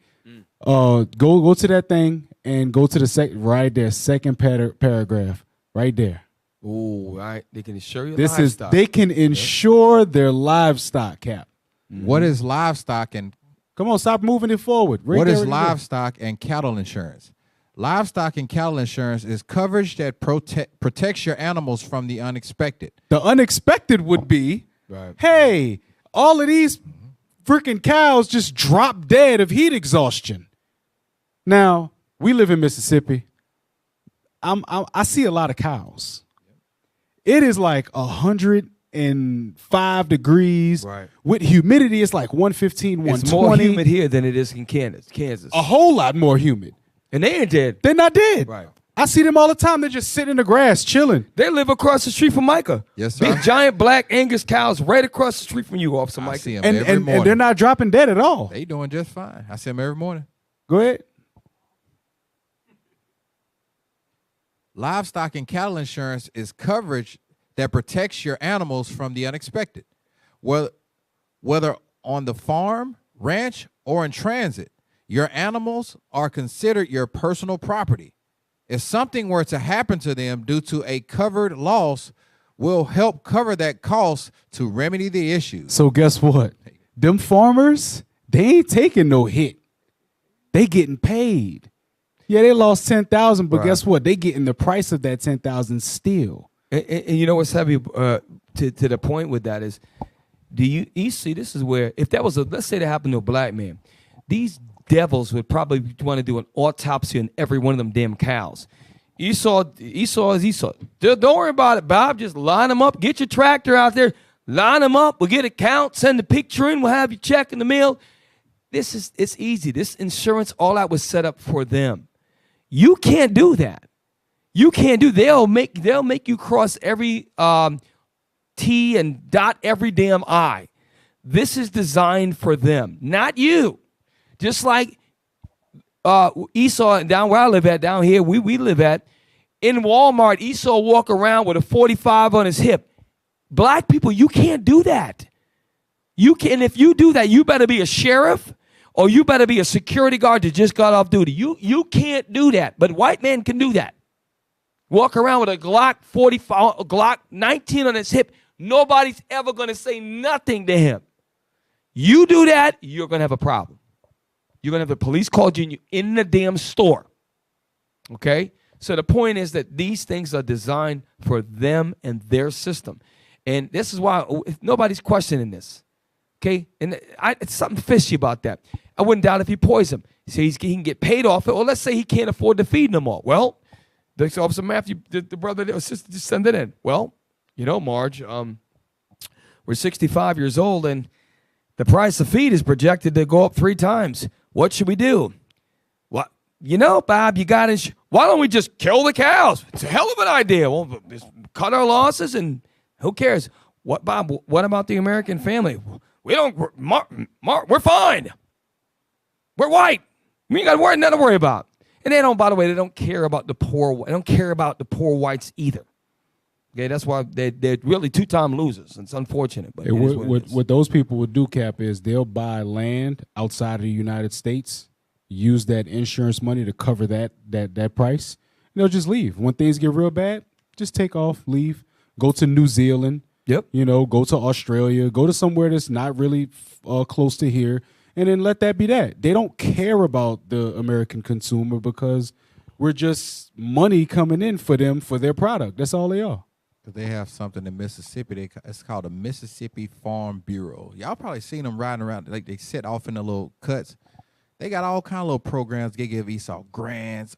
Go to that thing and go to the right there, second paragraph, right there. Oh, right. They can insure your This livestock. they can insure their livestock, Cap. What is livestock and Come on, stop moving it forward. what is livestock and cattle insurance? Livestock and cattle insurance is coverage that protects your animals from the unexpected. The unexpected would be, hey, all of these freaking cows just drop dead of heat exhaustion. Now, we live in Mississippi. I see a lot of cows. It is like 105 degrees. Right. With humidity, it's like 115, 120. It's more humid here than it is in Kansas. A whole lot more humid. And they ain't dead. They're not dead. Right. I see them all the time. They're just sitting in the grass, chilling. They live across the street from Micah. Yes, sir. Big giant black Angus cows right across the street from you, Officer Micah. I see them And, every and, morning. and they're not dropping dead at all. They doing just fine. I see them every morning. Go ahead. Livestock and cattle insurance is coverage that protects your animals from the unexpected. Whether on the farm, ranch, or in transit, your animals are considered your personal property. If something were to happen to them due to a covered loss, we'll help cover that cost to remedy the issues. So guess what? Them farmers, they ain't taking no hit. They getting paid. Yeah, they lost 10,000, but guess what? They getting the price of that 10,000 still. And you know what's heavy to the point with that is, do you see, this is where, if that was let's say that happened to a black man, these devils would probably want to do an autopsy on every one of them damn cows. Esau is Esau. Don't worry about it, Bob. Just line them up. Get your tractor out there. Line them up. We'll get a count. Send the picture in. We'll have your check in the mail. It's easy. This insurance, all that was set up for them. You can't do that. You can't do. They'll make you cross every T and dot every damn I. This is designed for them, not you. Just like Esau down where I live at, down here we live at, in Walmart, Esau walk around with a 45 on his hip. Black people, you can't do that. You can. If you do that, you better be a sheriff or you better be a security guard that just got off duty. You can't do that, but white men can do that. Walk around with a Glock 45, a Glock 19 on his hip. Nobody's ever going to say nothing to him. You do that, you're going to have a problem. You're going to have the police called you in the damn store. Okay? So the point is that these things are designed for them and their system. And this is why nobody's questioning this. Okay? And it's something fishy about that. I wouldn't doubt if he poisoned him. He can get paid off it. Or let's say he can't afford to feed them all. Well, the Officer Matthew, the brother or sister, just send it in. Well, you know, Marge, we're 65 years old and the price of feed is projected to go up 3 times. What should we do? What? You know, Bob, you got to. Why don't we just kill the cows? It's a hell of an idea. Well, just cut our losses and who cares? What, Bob? What about the American family? We don't. We're fine. We're white. We ain't got nothing to worry about. And they don't. By the way, they don't care about the poor. They don't care about the poor whites either. Okay, that's why they're really 2-time losers. It's unfortunate, but what those people would do, Cap, is they'll buy land outside of the United States, use that insurance money to cover that price, and they'll just leave. When things get real bad, just take off, leave, go to New Zealand. Yep. You know, go to Australia, go to somewhere that's not really close to here, and then let that be that. They don't care about the American consumer because we're just money coming in for them for their product. That's all they are. Because they have something in Mississippi. It's called the Mississippi Farm Bureau. Y'all probably seen them riding around. Like they sit off in the little cuts. They got all kind of little programs. They give Esau grants.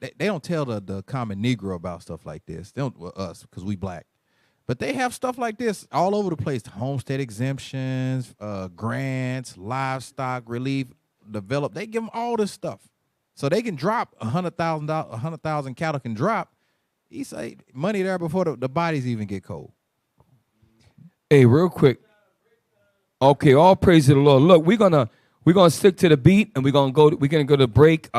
They don't tell the common Negro about stuff like this. They don't, us, because we black. But they have stuff like this all over the place. Homestead exemptions, grants, livestock relief, develop. They give them all this stuff. So they can drop 100,000 cattle can drop. He say money there before the bodies even get cold. Hey, real quick. Okay, all praise to the Lord. Look, we're gonna stick to the beat, and we're gonna go to break.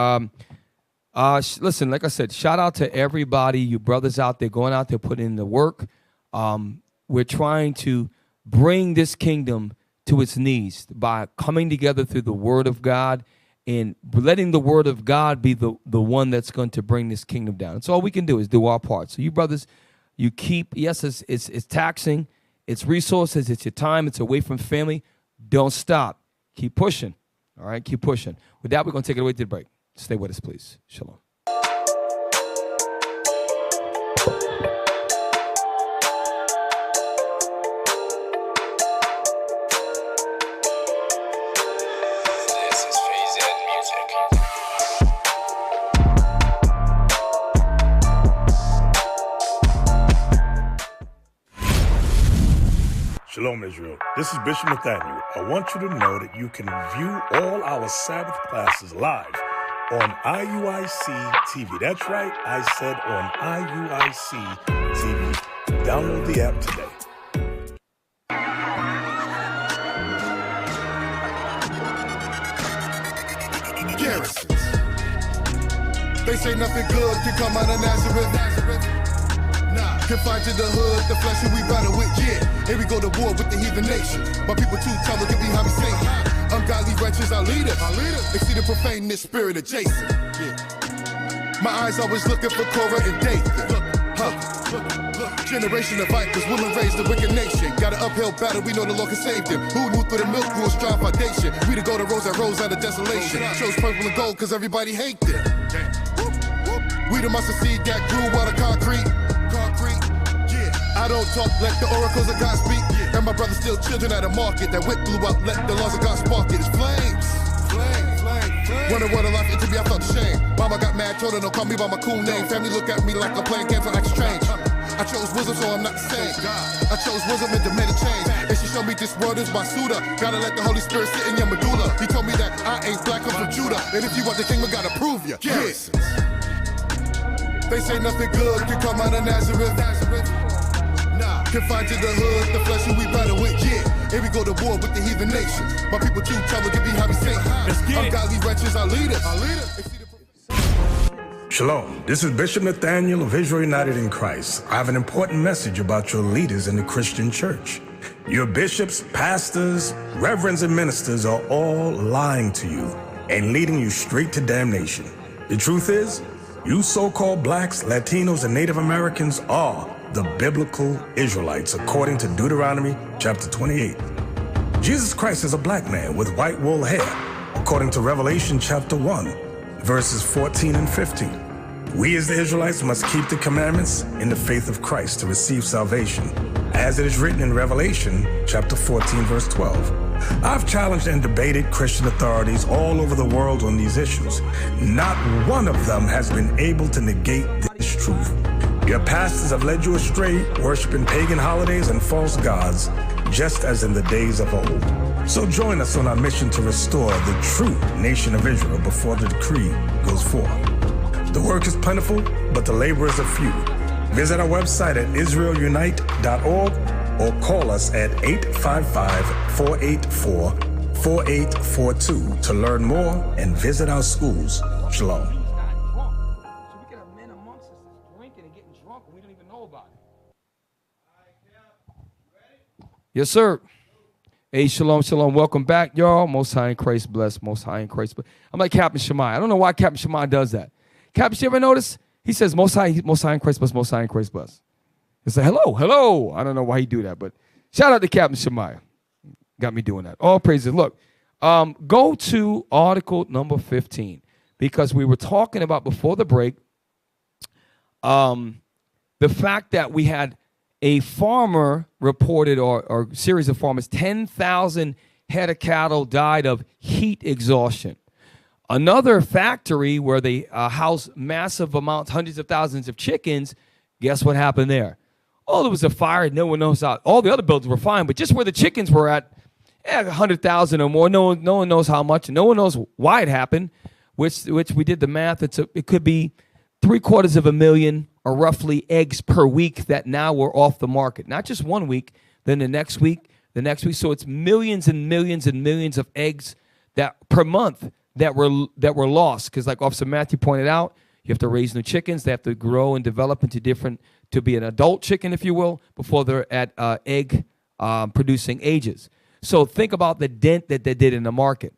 Listen, like I said, shout out to everybody, you brothers out there going out there putting in the work. We're trying to bring this kingdom to its knees by coming together through the Word of God and letting the word of God be the one that's going to bring this kingdom down. That's all we can do is do our part. So you brothers, you keep, yes, it's taxing, it's resources, it's your time, it's away from family. Don't stop. Keep pushing. All right, keep pushing. With that, we're going to take it away to the break. Stay with us, please. Shalom. Shalom, Israel. This is Bishop Nathaniel. I want you to know that you can view all our Sabbath classes live on IUIC TV. That's right, I said on IUIC TV. Download the app today. Garrisons. They say nothing good can come out of Nazareth. Confined to the hood, the flesh who we battle with, yeah. Here we go to war with the heathen nation. My people too tell get behind me Satan. Ungodly wretches are leaders. Exceed the profane this spirit of Jason. Yeah. My eyes always looking for Korah and Dathan. Generation of vipers, women raised the wicked nation. Got an uphill battle, we know the Lord can save them. Who knew through the milk grew a strong foundation? We the golden rose that rose out of desolation. Chose purple and gold cause everybody hate them. We the mustard seed that grew out of concrete. I don't talk, let the oracles of God speak. And my brothers still children at a market. That wick blew up, let the laws of God spark it. It's flames. Wonder what a life into me, I felt ashamed. Mama got mad, told her don't call me by my cool name. Family look at me like I'm playing games, I act strange. I chose wisdom, so I'm not the same. I chose wisdom and demanded change. And she showed me this world is my Suda. Gotta let the Holy Spirit sit in your medulla. He told me that I ain't black, I'm from Judah. And if you want the kingdom, gotta prove ya. Yes. They say nothing good can come out of Nazareth. Confined to the hood, the flesh who we battle with, yeah. Here we go to war with the heathen nation. My people too tell get behind me Satan. Ungodly wretches are leaders. Shalom. This is Bishop Nathaniel of Israel United in Christ. I have an important message about your leaders in the Christian church. Your bishops, pastors, reverends, and ministers are all lying to you and leading you straight to damnation. The truth is, you so-called blacks, Latinos, and Native Americans are the biblical Israelites, according to Deuteronomy chapter 28. Jesus Christ is a black man with white wool hair, according to Revelation chapter 1, verses 14 and 15. We as the Israelites must keep the commandments in the faith of Christ to receive salvation, as it is written in Revelation chapter 14, verse 12. I've challenged and debated Christian authorities all over the world on these issues. Not one of them has been able to negate this truth. Your pastors have led you astray, worshiping pagan holidays and false gods, just as in the days of old. So join us on our mission to restore the true nation of Israel before the decree goes forth. The work is plentiful, but the laborers are few. Visit our website at israelunite.org or call us at 855-484-4842 to learn more and visit our schools. Shalom. Yes, sir. Hey, shalom, shalom. Welcome back, y'all. Most High in Christ bless. Most High in Christ bless. I'm like Captain Shemai. I don't know why Captain Shemai does that. Captain, you ever notice? He says, Most High in Christ bless. Most High in Christ bless. He said, hello. I don't know why he do that, but shout out to Captain Shemai. Got me doing that. All praises. Look, go to article number 15 because we were talking about before the break the fact that we had a farmer reported, or series of farmers, 10,000 head of cattle died of heat exhaustion. Another factory where they house massive amounts, hundreds of thousands of chickens, guess what happened there? Oh, there was a fire. No one knows how. All the other buildings were fine, but just where the chickens were at, 100,000 or more, no one knows how much. No one knows why it happened, which we did the math. It could be 750,000 or roughly eggs per week that now were off the market. Not just 1 week, then the next week. So it's millions and millions and millions of eggs that per month that were lost. Because like Officer Matthew pointed out, you have to raise new chickens. They have to grow and develop to be an adult chicken, if you will, before they're at egg producing ages. So think about the dent that they did in the market.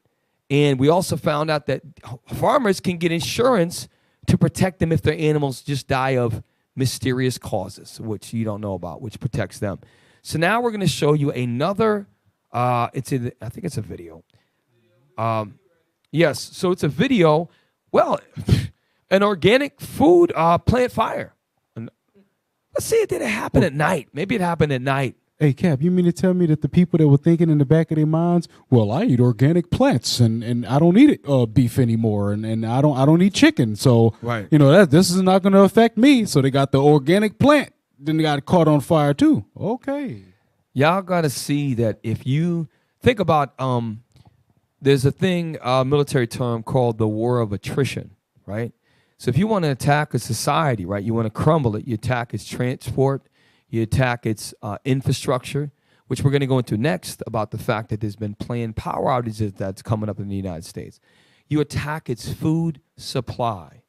And we also found out that farmers can get insurance to protect them if their animals just die of mysterious causes, which you don't know about, which protects them. So now we're going to show you another, I think it's a video. Yes, so it's a video. Well, an organic food plant fire. Let's see, did it happen at night? Maybe it happened at night. Hey, Cap, you mean to tell me that the people that were thinking in the back of their minds, well, I eat organic plants and I don't eat beef anymore and I don't eat chicken. So, right. This is not going to affect me. So they got the organic plant. Then they got caught on fire too. Okay. Y'all got to see that if you think about, there's a thing, military term called the war of attrition, right? So if you want to attack a society, right, you want to crumble it, you attack its transport, you attack its infrastructure, which we're going to go into next about the fact that there's been planned power outages that's coming up in the United States. You attack its food supply.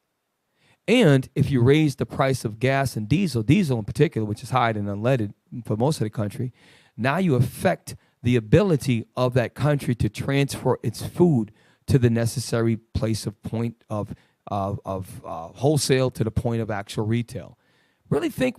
And if you raise the price of gas and diesel in particular, which is higher than unleaded for most of the country, now you affect the ability of that country to transfer its food to the necessary place of point of wholesale to the point of actual retail. Really think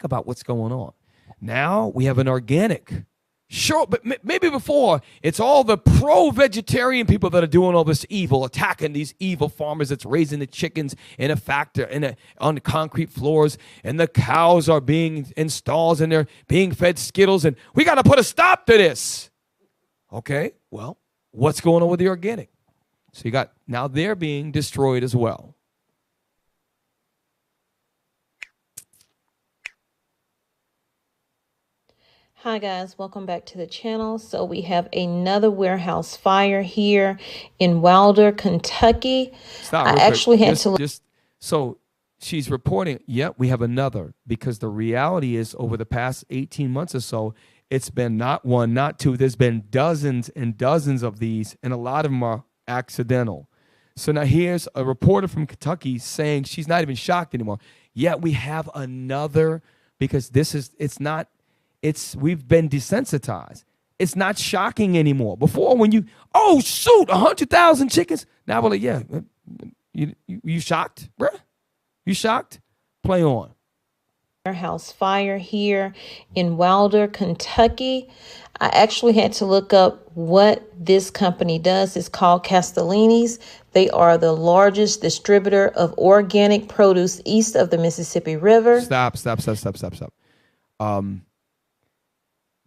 about what's going on. Now we have an organic. Sure, but maybe before, it's all the pro-vegetarian people that are doing all this evil, attacking these evil farmers that's raising the chickens in a factory, on the concrete floors, and the cows are being in stalls and they're being fed Skittles, and we got to put a stop to this. Okay, well, what's going on with the organic? So you got, now they're being destroyed as well. Hi guys, welcome back to the channel. So we have another warehouse fire here in Wilder, Kentucky. I actually had to so she's reporting, we have another, because the reality is over the past 18 months or so, it's been not one, not two, there's been dozens and dozens of these, and a lot of them are accidental. So now here's a reporter from Kentucky saying she's not even shocked anymore. Yet we have another, because we've been desensitized. It's not shocking anymore. Before, when you, 100,000 chickens. Now we're like, you shocked, bruh? You shocked? Play on. Warehouse fire here in Wilder, Kentucky. I actually had to look up what this company does. It's called Castellini's. They are the largest distributor of organic produce east of the Mississippi River. Stop.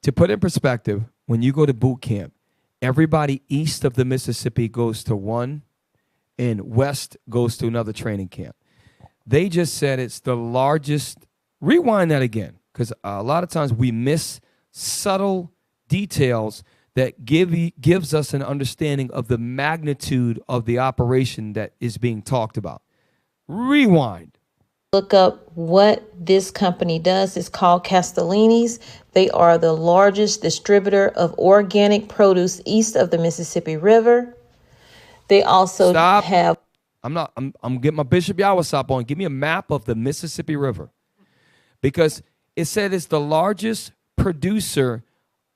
To put in perspective, when you go to boot camp, everybody east of the Mississippi goes to one, and west goes to another training camp. They just said it's the largest. Rewind that again, because a lot of times we miss subtle details that gives us an understanding of the magnitude of the operation that is being talked about. Rewind. Look up what this company does. It's called Castellini's. They are the largest distributor of organic produce east of the Mississippi River. They also have. I'm getting my Bishop Yawasop on. Give me a map of the Mississippi River, because it said it's the largest producer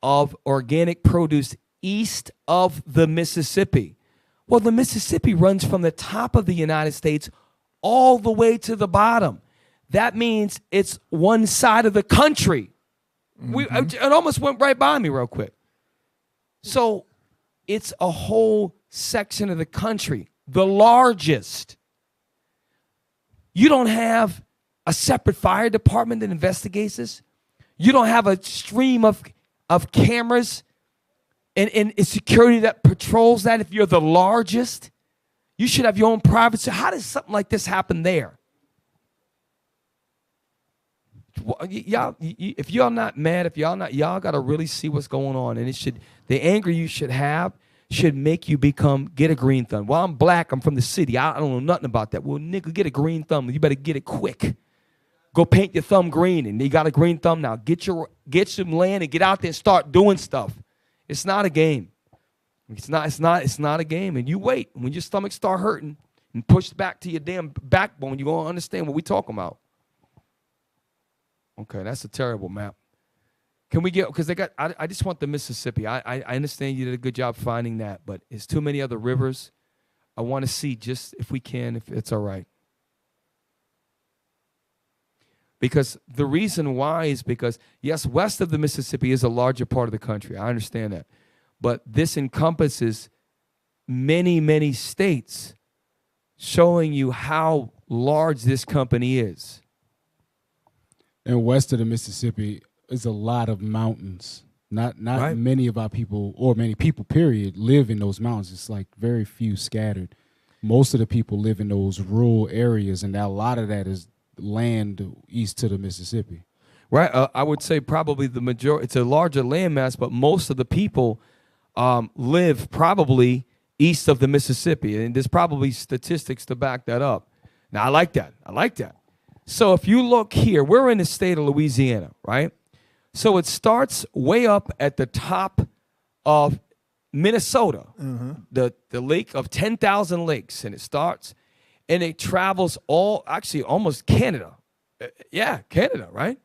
of organic produce east of the Mississippi. Well, the Mississippi runs from the top of the United States all the way to the bottom. That means it's one side of the country. It almost went right by me real quick. So it's a whole section of the country, the largest. You don't have a separate fire department that investigates this. You don't have a stream of cameras and security that patrols that. If you're the largest, you should have your own privacy. How does something like this happen there? Y'all, if y'all not mad, y'all got to really see what's going on. And the anger you should have should make you get a green thumb. Well, I'm black. I'm from the city. I don't know nothing about that. Well, nigga, get a green thumb. You better get it quick. Go paint your thumb green, and you got a green thumb now. Get some land and get out there and start doing stuff. It's not a game. It's not a game. And you wait. When your stomach start hurting and push back to your damn backbone, you're going to understand what we're talking about. Okay, that's a terrible map. Can we get, because I just want the Mississippi. I understand you did a good job finding that, but there's too many other rivers. I want to see just if we can, if it's all right. Because the reason why is because, yes, west of the Mississippi is a larger part of the country. I understand that. But this encompasses many, many states, showing you how large this company is. And west of the Mississippi is a lot of mountains. Not Right. many of our people, or many people, period, live in those mountains. It's like very few scattered. Most of the people live in those rural areas, and a lot of that is land east to the Mississippi. Right. I would say probably the majority, it's a larger landmass, but most of the people live probably east of the Mississippi. And there's probably statistics to back that up. Now, I like that. I like that. So if you look here, we're in the state of Louisiana, right? So it starts way up at the top of Minnesota, the lake of 10,000 lakes. And it starts, and it travels almost Canada. Yeah, Canada, right?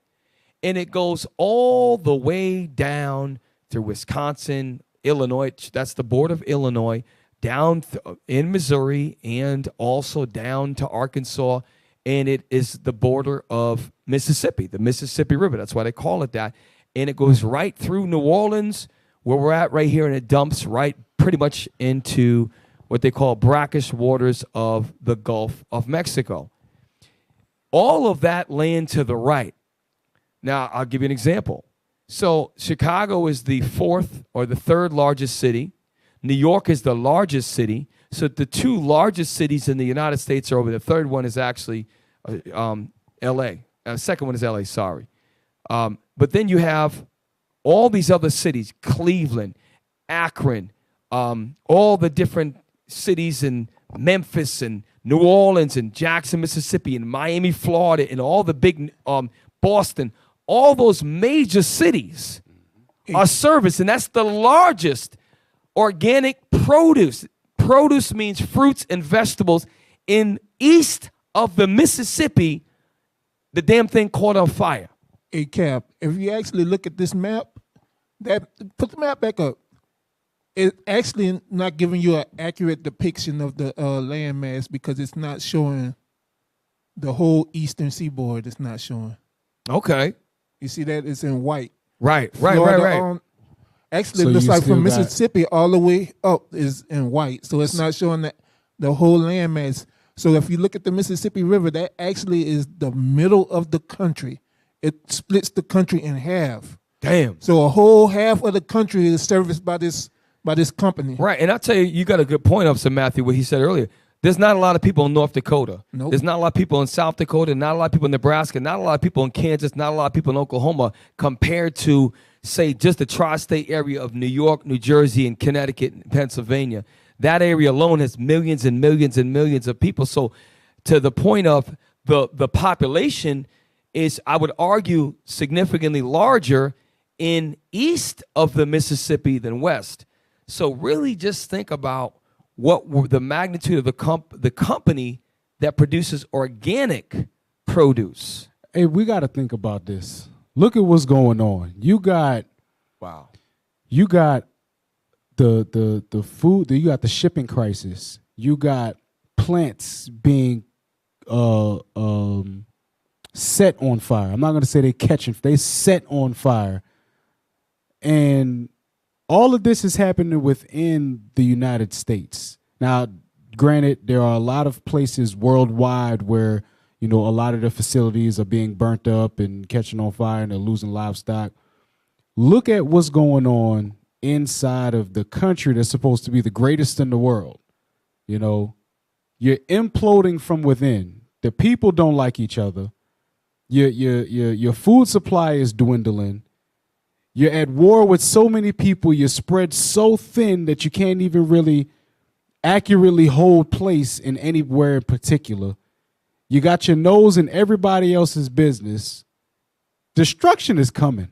And it goes all the way down through Wisconsin, Illinois. That's the border of Illinois, down in Missouri, and also down to Arkansas. And it is the border of Mississippi, the Mississippi River. That's why they call it that. And it goes right through New Orleans, where we're at right here, and it dumps right pretty much into what they call brackish waters of the Gulf of Mexico. All of that land to the right. Now, I'll give you an example. So Chicago is the fourth or the third largest city. New York is the largest city. So the two largest cities in the United States are over. The third one is actually L.A. Second one is L.A., sorry. But then you have all these other cities, Cleveland, Akron, all the different cities in Memphis and New Orleans and Jackson, Mississippi, and Miami, Florida, and all the big Boston. All those major cities are serviced, and that's the largest organic produce. Produce means fruits and vegetables. In east of the Mississippi, the damn thing caught on fire. Hey, Cap, if you actually look at this map, put the map back up. It's actually not giving you an accurate depiction of the landmass, because it's not showing the whole eastern seaboard. It's not showing. Okay. You see that? It's in white. Right. Actually, So it looks you like still from got- Mississippi all the way up is in white. So it's not showing that the whole landmass. So if you look at the Mississippi River, that actually is the middle of the country. It splits the country in half. Damn. So a whole half of the country is serviced by this company. Right, and I'll tell you, you got a good point, Officer Matthew, what he said earlier. There's not a lot of people in North Dakota. Nope. There's not a lot of people in South Dakota, not a lot of people in Nebraska, not a lot of people in Kansas, not a lot of people in Oklahoma, compared to, say, just the tri-state area of New York, New Jersey, and Connecticut, and Pennsylvania. That area alone has millions and millions and millions of people. So to the point of the population is, I would argue, significantly larger in east of the Mississippi than west. So really just think about what were the magnitude of the company that produces organic produce. Hey, we got to think about this. Look at what's going on. You got the food. You got the shipping crisis. You got plants being set on fire. I'm not going to say they catching. They set on fire, and all of this is happening within the United States. Now, granted, there are a lot of places worldwide where, a lot of the facilities are being burnt up and catching on fire, and they're losing livestock. Look at what's going on inside of the country that's supposed to be the greatest in the world. You're imploding from within. The people don't like each other. Your food supply is dwindling. You're at war with so many people. You're spread so thin that you can't even really accurately hold place in anywhere in particular. You got your nose in everybody else's business. Destruction is coming.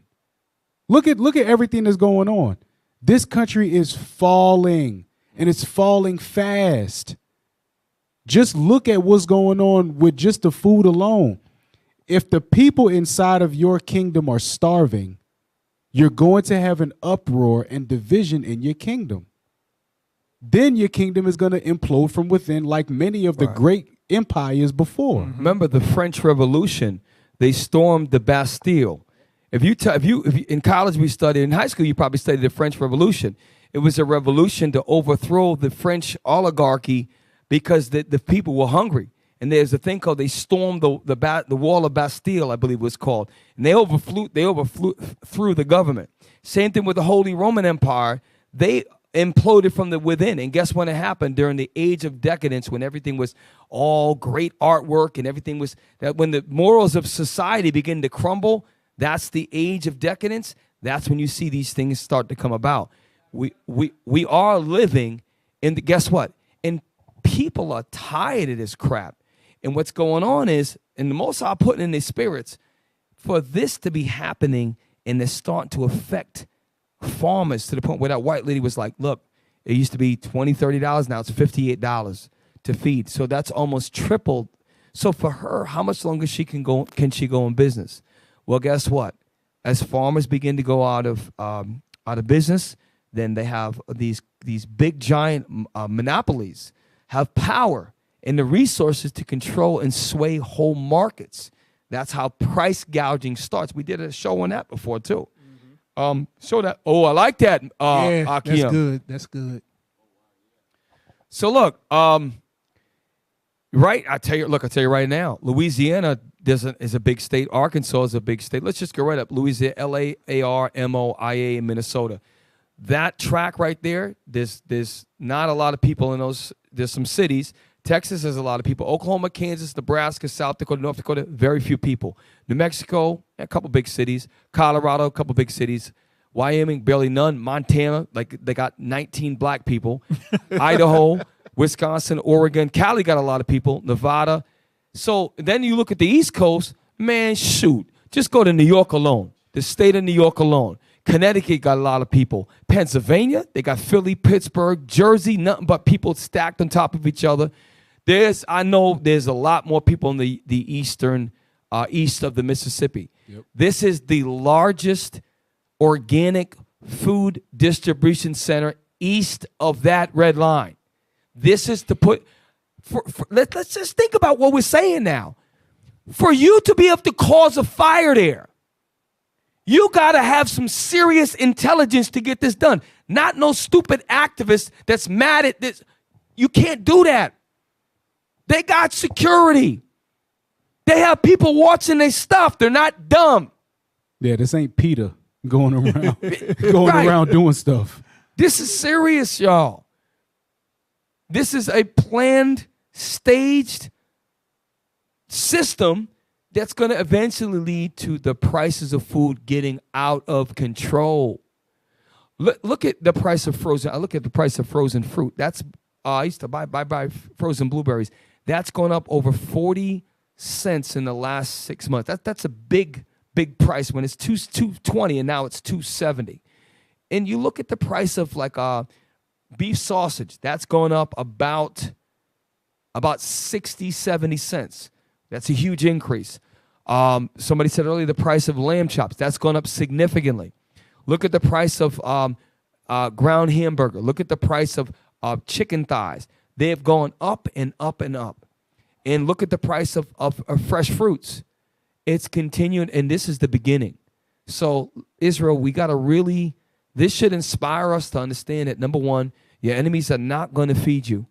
Look at everything that's going on. This country is falling, and it's falling fast. Just look at what's going on with just the food alone. If the people inside of your kingdom are starving, you're going to have an uproar and division in your kingdom. Then your kingdom is going to implode from within, like many of the great empires before. Remember the French Revolution? They stormed the Bastille. If you in college we studied, in high school you probably studied the French Revolution. It was a revolution to overthrow the French oligarchy because the people were hungry. And there's a thing called, they stormed the wall of Bastille, I believe it was called. And they overflew through the government. Same thing with the Holy Roman Empire. They imploded from the within. And guess when it happened? During the age of decadence, when everything was all great artwork and everything was, that when the morals of society begin to crumble, that's the age of decadence. That's when you see these things start to come about. We are living in the, guess what? And people are tired of this crap. And what's going on is, and the Most High putting in their spirits, for this to be happening and it's starting to affect farmers to the point where that white lady was like, look, it used to be $20, $30, now it's $58 to feed. So that's almost tripled. So for her, how much longer can she go in business? Well, guess what? As farmers begin to go out of business, then they have these big giant monopolies have power and the resources to control and sway whole markets. That's how price gouging starts. We did a show on that before too. Show that. Oh, I like that. Yeah, Akiem. that's good. That's good. So look, right? I tell you right now, Louisiana is a big state. Arkansas is a big state. Let's just go right up. Louisiana, LARMOIA in Minnesota. That track right there, there's not a lot of people in those. There's some cities. Texas has a lot of people. Oklahoma, Kansas, Nebraska, South Dakota, North Dakota, very few people. New Mexico, a couple big cities. Colorado, a couple big cities. Wyoming, barely none. Montana, like they got 19 black people. Idaho, Wisconsin, Oregon. Cali got a lot of people. Nevada. So then you look at the East Coast, man, shoot. Just go to New York alone. The state of New York alone. Connecticut got a lot of people. Pennsylvania, they got Philly, Pittsburgh, Jersey, nothing but people stacked on top of each other. I know there's a lot more people in the eastern, east of the Mississippi. Yep. This is the largest organic food distribution center east of that red line. This is to put, let's just think about what we're saying now. For you to be able to cause a fire there, you got to have some serious intelligence to get this done. Not no stupid activist that's mad at this. You can't do that. They got security. They have people watching their stuff. They're not dumb. Yeah, this ain't Peter going around around doing stuff. This is serious, y'all. This is a planned, staged system that's going to eventually lead to the prices of food getting out of control. Look at the price of frozen. I look at the price of frozen fruit. That's I used to buy frozen blueberries. That's gone up over 40 cents in the last 6 months. That's a big price when it's $2.20 and now it's $2.70. And you look at the price of like beef sausage. That's going up about 60, 70 cents. That's a huge increase. Somebody said earlier the price of lamb chops. That's gone up significantly. Look at the price of ground hamburger. Look at the price of chicken thighs. They have gone up and up and up. And look at the price of fresh fruits. It's continuing, and this is the beginning. So, Israel, we got to really, this should inspire us to understand that, number one, your enemies are not going to feed you.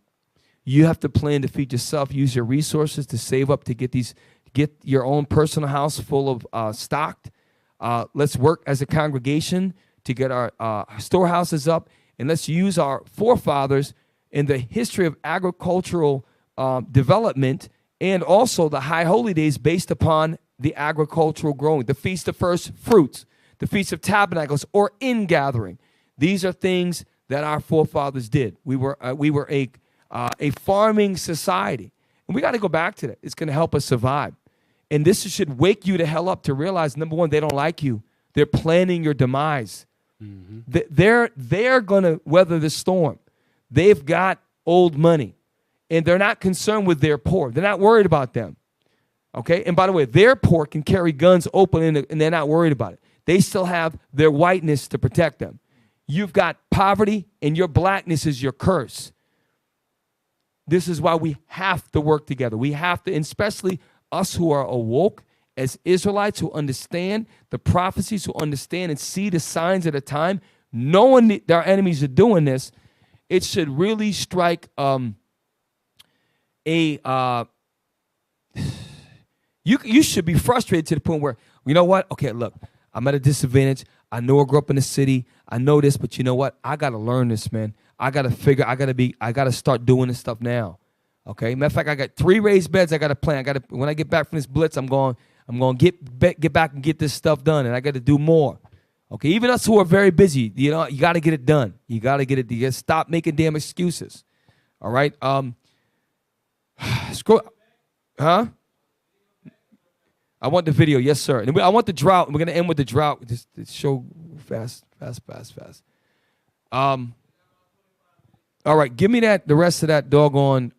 You have to plan to feed yourself. Use your resources to save up to get your own personal house full of stocked. Let's work as a congregation to get our storehouses up, and let's use our forefathers in the history of agricultural development and also the high holy days based upon the agricultural growing, the Feast of First Fruits, the Feast of Tabernacles, or ingathering. These are things that our forefathers did. We were a farming society, and we got to go back to that. It's going to help us survive. And this should wake you the hell up to realize, number one, they don't like you. They're planning your demise. Mm-hmm. They're going to weather the storm. They've got old money, and they're not concerned with their poor. They're not worried about them. Okay? And by the way, their poor can carry guns open, and they're not worried about it. They still have their whiteness to protect them. You've got poverty, and your blackness is your curse. This is why we have to work together. We have to, and especially us who are awoke as Israelites, who understand the prophecies, who understand and see the signs of the time, knowing that our enemies are doing this. It should really strike you should be frustrated to the point where, you know what? Okay, look, I'm at a disadvantage. I know I grew up in the city. I know this, but you know what? I got to learn this, man. I got to start doing this stuff now. Okay? Matter of fact, I got 3 raised beds I got to plan. When I get back from this blitz, I'm going to get back and get this stuff done, and I got to do more. Okay? Even us who are very busy, you know, you got to get it done. You got to get it. You got to stop making damn excuses. All right? Scroll. Huh? I want the video, yes, sir. And I want the drought. We're going to end with the drought. Just show fast. All right, give me the rest of that doggone.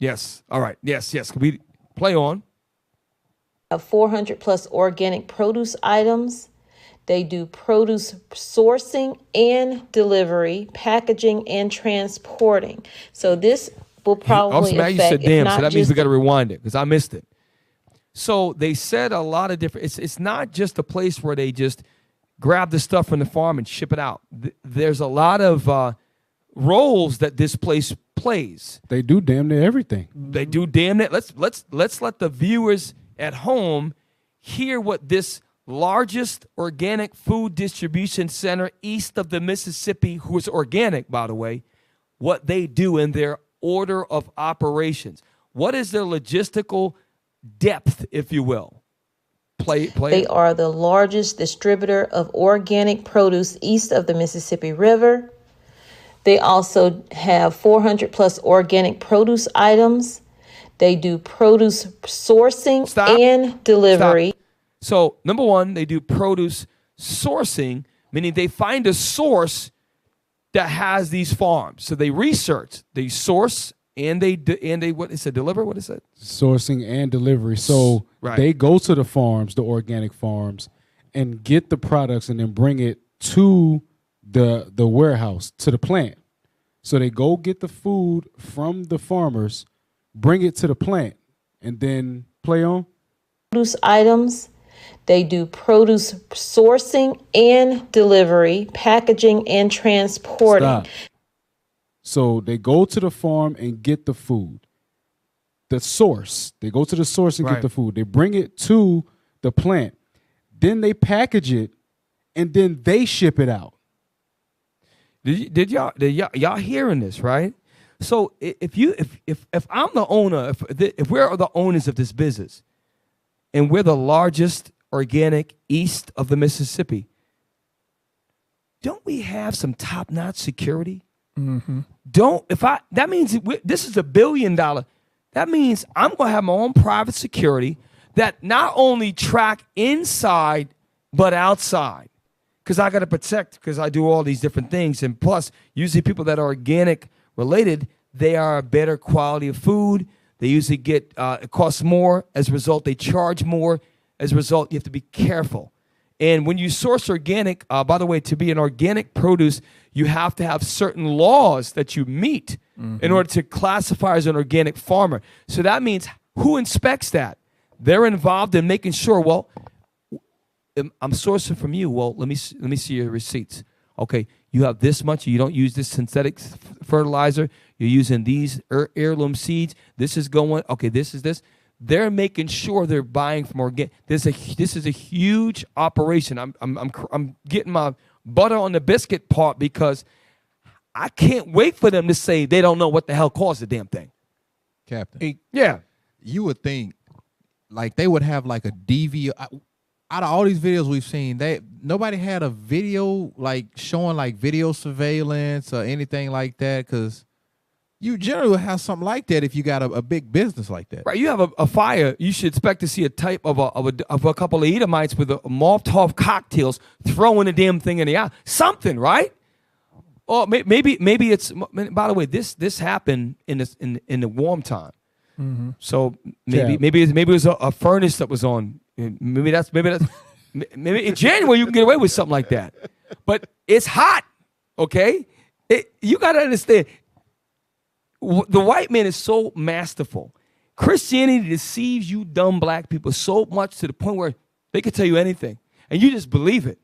Yes. All right. Yes. Can we play on? 400 plus organic produce items. They do produce sourcing and delivery, packaging and transporting. So this will probably affect, you said damn, so that means we got to rewind it because I missed it. So they said a lot of different, it's not just a place where they just grab the stuff from the farm and ship it out. There's a lot of roles that this place plays. They do damn near everything. They do damn near. Let's let the viewers at home hear what this largest organic food distribution center east of the Mississippi, who is organic, by the way, what they do in their order of operations. What is their logistical depth, if you will? Play. They are the largest distributor of organic produce east of the Mississippi River. They also have 400 plus organic produce items. They do produce sourcing and delivery. Stop. So, number one, they do produce sourcing, meaning they find a source that has these farms. So they research, they source, and they what is it? Deliver? What is it? Sourcing and delivery. So they go to the farms, the organic farms, and get the products and then bring it to the warehouse, to the plant. So they go get the food from the farmers, bring it to the plant, and then play on produce items. They do produce sourcing and delivery, packaging and transporting. Stop. So they go to the farm and get the food. The source. They go to the source and get the food. They bring it to the plant. Then they package it, and then they ship it out. Did y'all hearing this, right? So if I'm the owner, if we're the owners of this business, and we're the largest organic east of the Mississippi, don't we have some top-notch security? Mm-hmm. That means this is $1 billion. That means I'm going to have my own private security that not only track inside but outside, because I got to protect, because I do all these different things. And plus, usually people that are organic related, they are a better quality of food. They usually get, it costs more. As a result, they charge more. As a result, you have to be careful. And when you source organic, by the way, to be an organic produce, you have to have certain laws that you meet in order to classify as an organic farmer. So that means who inspects that? They're involved in making sure, well, I'm sourcing from you. Well, let me see your receipts. Okay, you have this much. You don't use this synthetic fertilizer. You're using these heirloom seeds. This is going. Okay, this is this. They're making sure they're buying from organic. This is a huge operation. I'm getting my butter on the biscuit part because I can't wait for them to say they don't know what the hell caused the damn thing. Captain. Yeah. You would think like they would have like a DV. Out of all these videos we've seen, nobody had a video like showing like video surveillance or anything like that, because you generally would have something like that if you got a big business like that. Right, you have a fire, you should expect to see a type of a couple of Edomites with a Molotov cocktails throwing the damn thing in the eye. Something, right? Or maybe it's. By the way, this happened in the warm time. Mm-hmm. So maybe it was a furnace that was on Maybe in January you can get away with something like that. But it's hot, okay? You got to understand, the white man is so masterful. Christianity deceives you dumb black people so much to the point where they can tell you anything, and you just believe it.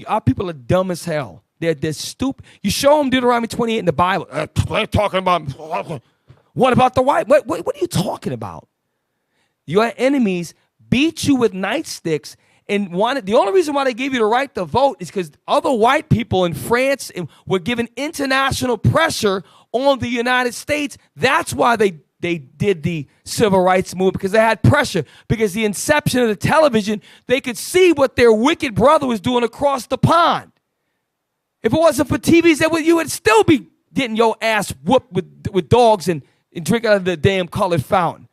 Our people are dumb as hell. They're stupid. You show them Deuteronomy 28 in the Bible. They're talking about, what about the white? What are you talking about? Your enemies beat you with nightsticks and the only reason why they gave you the right to vote is because other white people in France were given international pressure on the United States. That's why they did the civil rights movement, because they had pressure. Because the inception of the television, they could see what their wicked brother was doing across the pond. If it wasn't for TVs, you would still be getting your ass whooped with dogs and drink out of the damn colored fountain.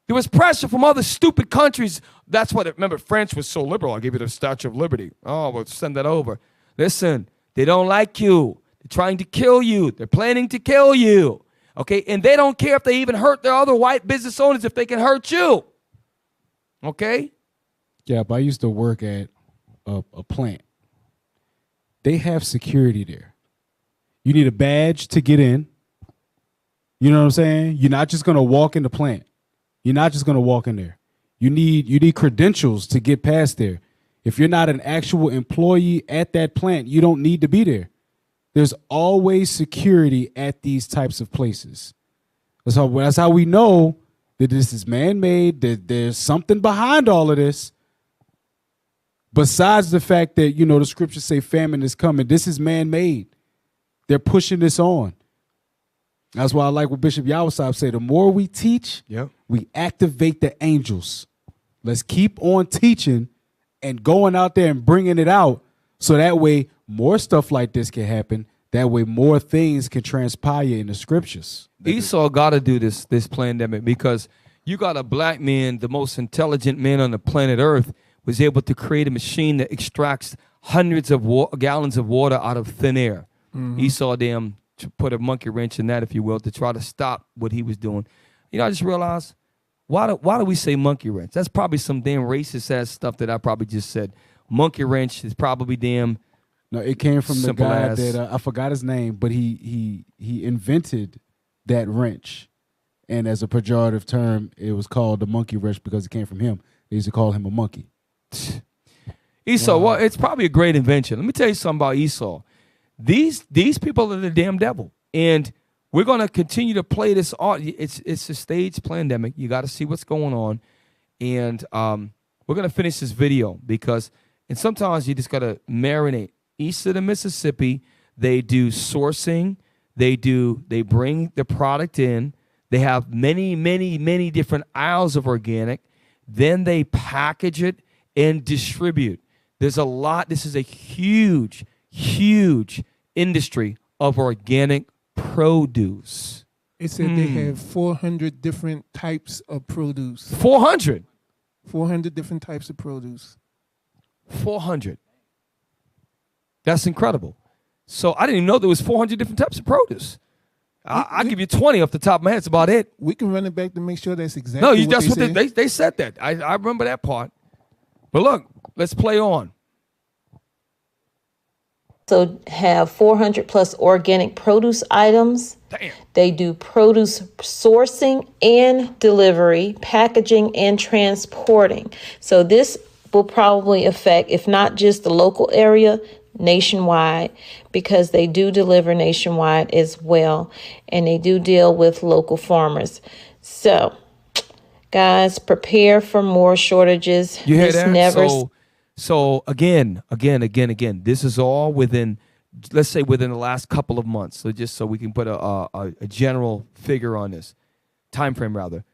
There was pressure from other stupid countries. That's why, remember, France was so liberal. I gave you the Statue of Liberty. Oh, we'll send that over. Listen, they don't like you. They're trying to kill you. They're planning to kill you. Okay, and they don't care if they even hurt their other white business owners if they can hurt you. Okay? Yeah, but I used to work at a plant. They have security there. You need a badge to get in. You know what I'm saying? You're not just going to walk in the plant. You're not just going to walk in there. You need credentials to get past there. If you're not an actual employee at that plant, you don't need to be there. There's always security at these types of places. That's how we know that this is man-made, that there's something behind all of this. Besides the fact that, the scriptures say famine is coming, this is man-made. They're pushing this on. That's why I like what Bishop Yawasab said. The more we teach, we activate the angels. Let's keep on teaching and going out there and bringing it out, so that way more stuff like this can happen. That way more things can transpire in the scriptures. Esau got to do this pandemic, because you got a black man, the most intelligent man on the planet Earth, was able to create a machine that extracts hundreds of gallons of water out of thin air. Mm-hmm. Esau to put a monkey wrench in that, if you will, to try to stop what he was doing. I just realized, why do we say monkey wrench? That's probably some damn racist ass stuff that I probably just said. Monkey wrench is probably damn. No, it came from the guy that I forgot his name, but he invented that wrench, and as a pejorative term, it was called the monkey wrench because it came from him. They used to call him a monkey. Esau, well, it's probably a great invention. Let me tell you something about Esau. These people are the damn devil, and we're going to continue to play this on. It's a staged Plandemic. You got to see what's going on, and we're going to finish this video and sometimes you just got to marinate. East of the Mississippi, they do sourcing. They bring the product in. They have many, many, many different aisles of organic. Then they package it and distribute. There's a lot. This is a huge, huge industry of organic produce. It said they have 400 different types of produce. 400? 400 different types of produce. 400. That's incredible. So I didn't even know there was 400 different types of produce. I'll give you 20 off the top of my head. That's about it. We can run it back to make sure that's exactly that's what they said that. I remember that part. But look, let's play on. So have 400 plus organic produce items. Damn. They do produce sourcing and delivery, packaging and transporting. So this will probably affect, if not just the local area, nationwide, because they do deliver nationwide as well, and they do deal with local farmers. So, guys, prepare for more shortages. You hear that? So again, this is all within, let's say, within the last couple of months. So just so we can put a general figure on this, time frame rather.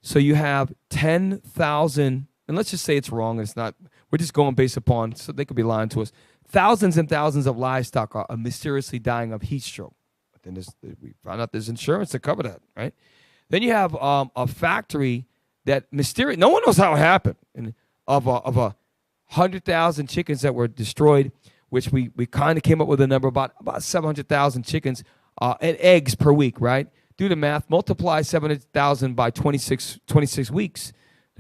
So you have 10,000, and let's just say it's wrong. It's not. We're just going based upon, so they could be lying to us. Thousands and thousands of livestock are mysteriously dying of heat stroke. But then we found out there's insurance to cover that, right? Then you have a factory that no one knows how it happened, of 100,000 chickens that were destroyed, which we kind of came up with a number about 700,000 chickens and eggs per week, right? Do the math, multiply 700,000 by 26 weeks.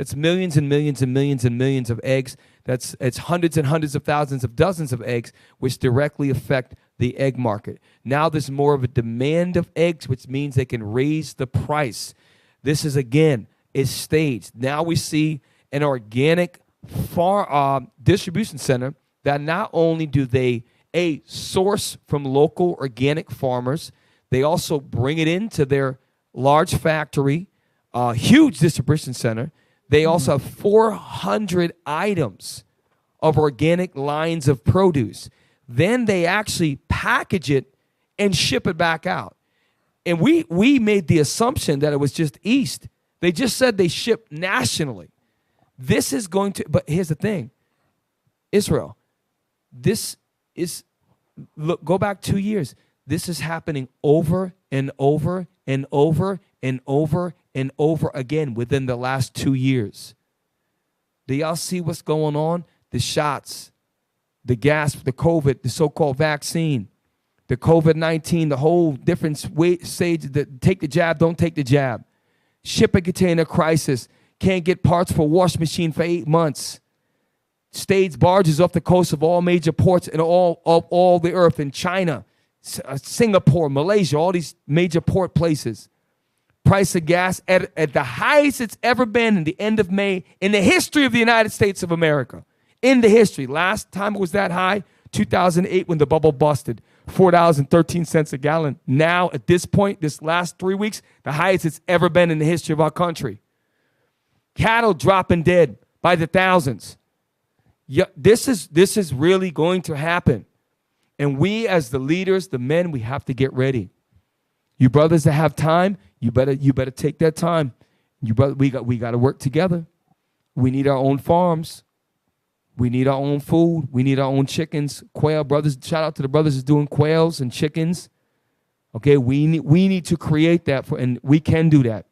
That's millions and millions and millions and millions of eggs. It's hundreds and hundreds of thousands of dozens of eggs, which directly affect the egg market. Now there's more of a demand of eggs, which means they can raise the price. This is, again, is staged. Now we see an organic distribution center that not only do they source from local organic farmers, they also bring it into their large factory, huge distribution center. They also have 400 items of organic lines of produce. Then they actually package it and ship it back out. And we made the assumption that it was just East. They just said they ship nationally. This is going to, but here's the thing, Israel, this is, look, go back 2 years. This is happening over and over and over and over and over again within the last 2 years. Do y'all see what's going on? The shots, the gas, the COVID, the so-called vaccine, the COVID-19, the whole different stage, take the jab, don't take the jab. Shipping container crisis, can't get parts for wash machine for 8 months. Staged barges off the coast of all major ports in all the earth, in China, Singapore, Malaysia, all these major port places. Price of gas at the highest it's ever been in the end of May in the history of the United States of America. In the history. Last time it was that high, 2008 when the bubble busted, $4.13 a gallon. Now, at this point, this last 3 weeks, the highest it's ever been in the history of our country. Cattle dropping dead by the thousands. Yeah, this is really going to happen. And we as the leaders, the men, we have to get ready. You brothers that have time, you better take that time. You brother, we got to work together. We need our own farms. We need our own food. We need our own chickens, quail. Brothers, shout out to the brothers that's doing quails and chickens. Okay, we need to create that, and we can do that.